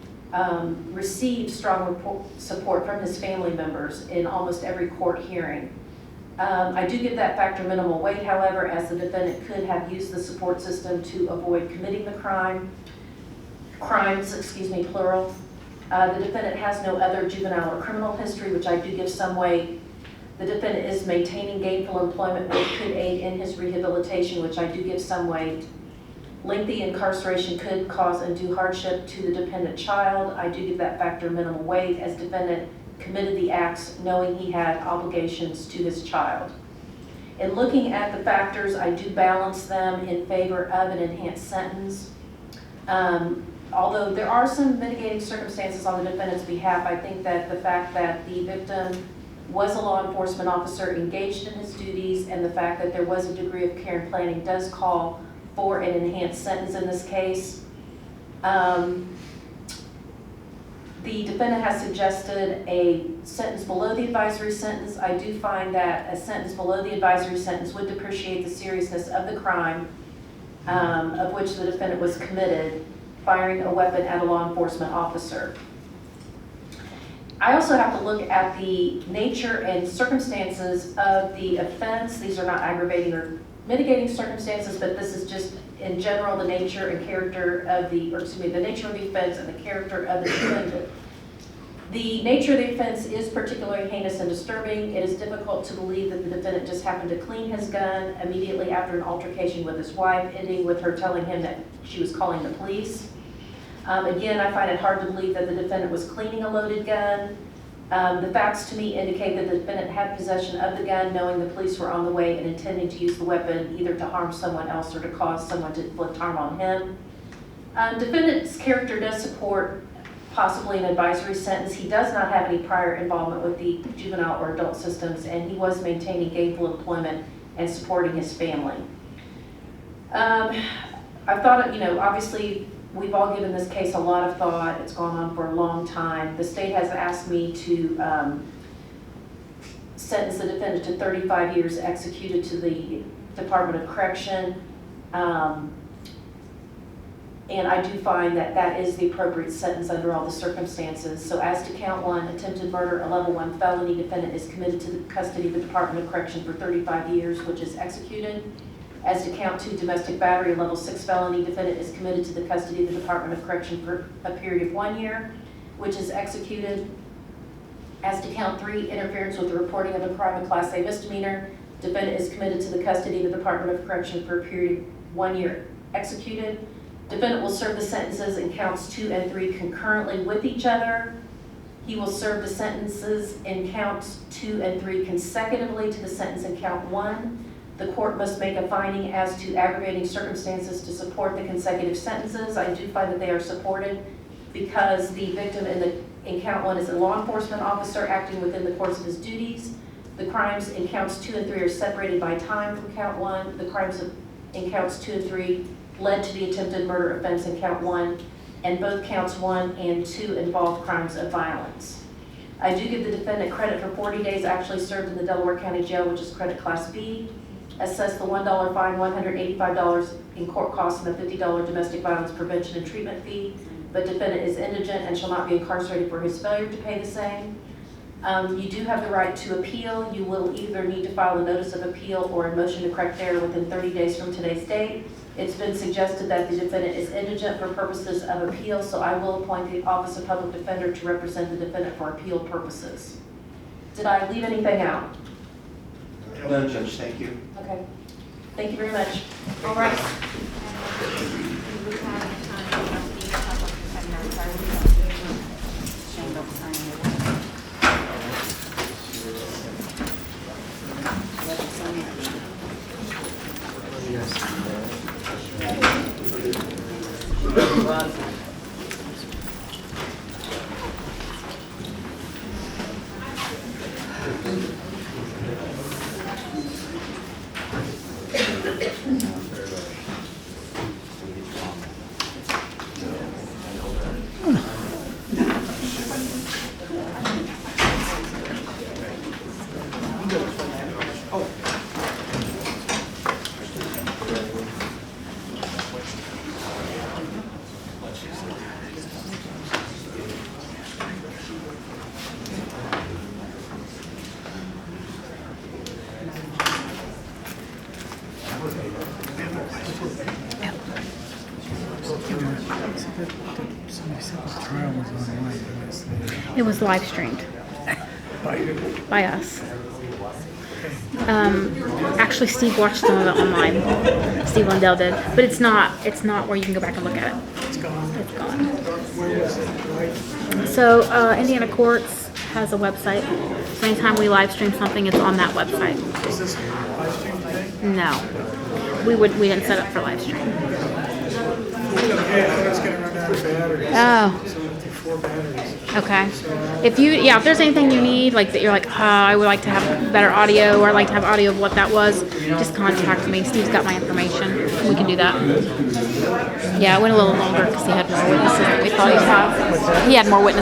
received strong support from his family members in almost every court hearing. I do give that factor minimal weight, however, as the defendant could have used the support system to avoid committing the crimes, plural. The defendant has no other juvenile or criminal history, which I do give some weight. The defendant is maintaining gainful employment, which could aid in his rehabilitation, which I do give some weight. Lengthy incarceration could cause undue hardship to the dependent child. I do give that factor minimal weight, as defendant committed the acts knowing he had obligations to his child. In looking at the factors, I do balance them in favor of an enhanced sentence. Although there are some mitigating circumstances on the defendant's behalf, I think that the fact that the victim was a law enforcement officer engaged in his duties and the fact that there was a degree of care and planning does call for an enhanced sentence in this case. The defendant has suggested a sentence below the advisory sentence. I do find that a sentence below the advisory sentence would depreciate the seriousness of the crime of which the defendant was committed, firing a weapon at a law enforcement officer. I also have to look at the nature and circumstances of the offense. These are not aggravating or mitigating circumstances, but this is just in general the nature and character of the nature of the offense and the character of the defendant. The nature of the offense is particularly heinous and disturbing. It is difficult to believe that the defendant just happened to clean his gun immediately after an altercation with his wife, ending with her telling him that she was calling the police. Again, I find it hard to believe that the defendant was cleaning a loaded gun. The facts to me indicate that the defendant had possession of the gun, knowing the police were on the way and intending to use the weapon either to harm someone else or to cause someone to inflict harm on him. Defendant's character does support possibly an advisory sentence. He does not have any prior involvement with the juvenile or adult systems, and he was maintaining gainful employment and supporting his family. I've thought, obviously, we've all given this case a lot of thought. It's gone on for a long time. The state has asked me to sentence the defendant to 35 years executed to the Department of Correction. And I do find that that is the appropriate sentence under all the circumstances. So as to count 1, attempted murder, a level 1 felony, defendant is committed to the custody of the Department of Correction for 35 years, which is executed. As to count 2, domestic battery, a level 6 felony, defendant is committed to the custody of the Department of Correction for a period of 1 year, which is executed. As to count 3, interference with the reporting of a crime, a Class A misdemeanor, defendant is committed to the custody of the Department of Correction for a period of 1 year, executed. Defendant will serve the sentences in counts 2 and 3 concurrently with each other. He will serve the sentences in counts 2 and 3 consecutively to the sentence in count 1. The court must make a finding as to aggravating circumstances to support the consecutive sentences. I do find that they are supported because the victim in count 1 is a law enforcement officer acting within the course of his duties. The crimes in counts 2 and 3 are separated by time from count 1. The crimes in counts 2 and 3 led to the attempted murder offense in count 1, and both counts 1 and 2 involve crimes of violence. I do give the defendant credit for 40 days actually served in the Delaware County Jail, which is credit Class B. Assess the $1 fine, $185 in court costs, and a $50 domestic violence prevention and treatment fee. But defendant is indigent and shall not be incarcerated for his failure to pay the same. You do have the right to appeal. You will either need to file a notice of appeal or a motion to correct error within 30 days from today's date. It's been suggested that the defendant is indigent for purposes of appeal, so I will appoint the Office of Public Defender to represent the defendant for appeal purposes. Did I leave anything out? No, Judge, thank you. Okay. Thank you very much. All right. Somebody said the trial was online. It was live streamed by us. Actually, Steve watched some of it online. Steve Lundell did, but it's not where you can go back and look at it. It's gone. It's gone. Where was it? Right? So Indiana Courts has a website. So anytime we live stream something, it's on that website. Is this live stream today? No, we didn't set up for live stream. Okay, I was gonna run out of batteries. Oh. So I went through 4 batteries. Okay. If there's anything you need, like that you're like, I would like to have better audio, or I'd like to have audio of what that was, just contact me. Steve's got my information. We can do that. Yeah, it went a little longer because he had more witnesses than we thought he'd have. He had more witnesses.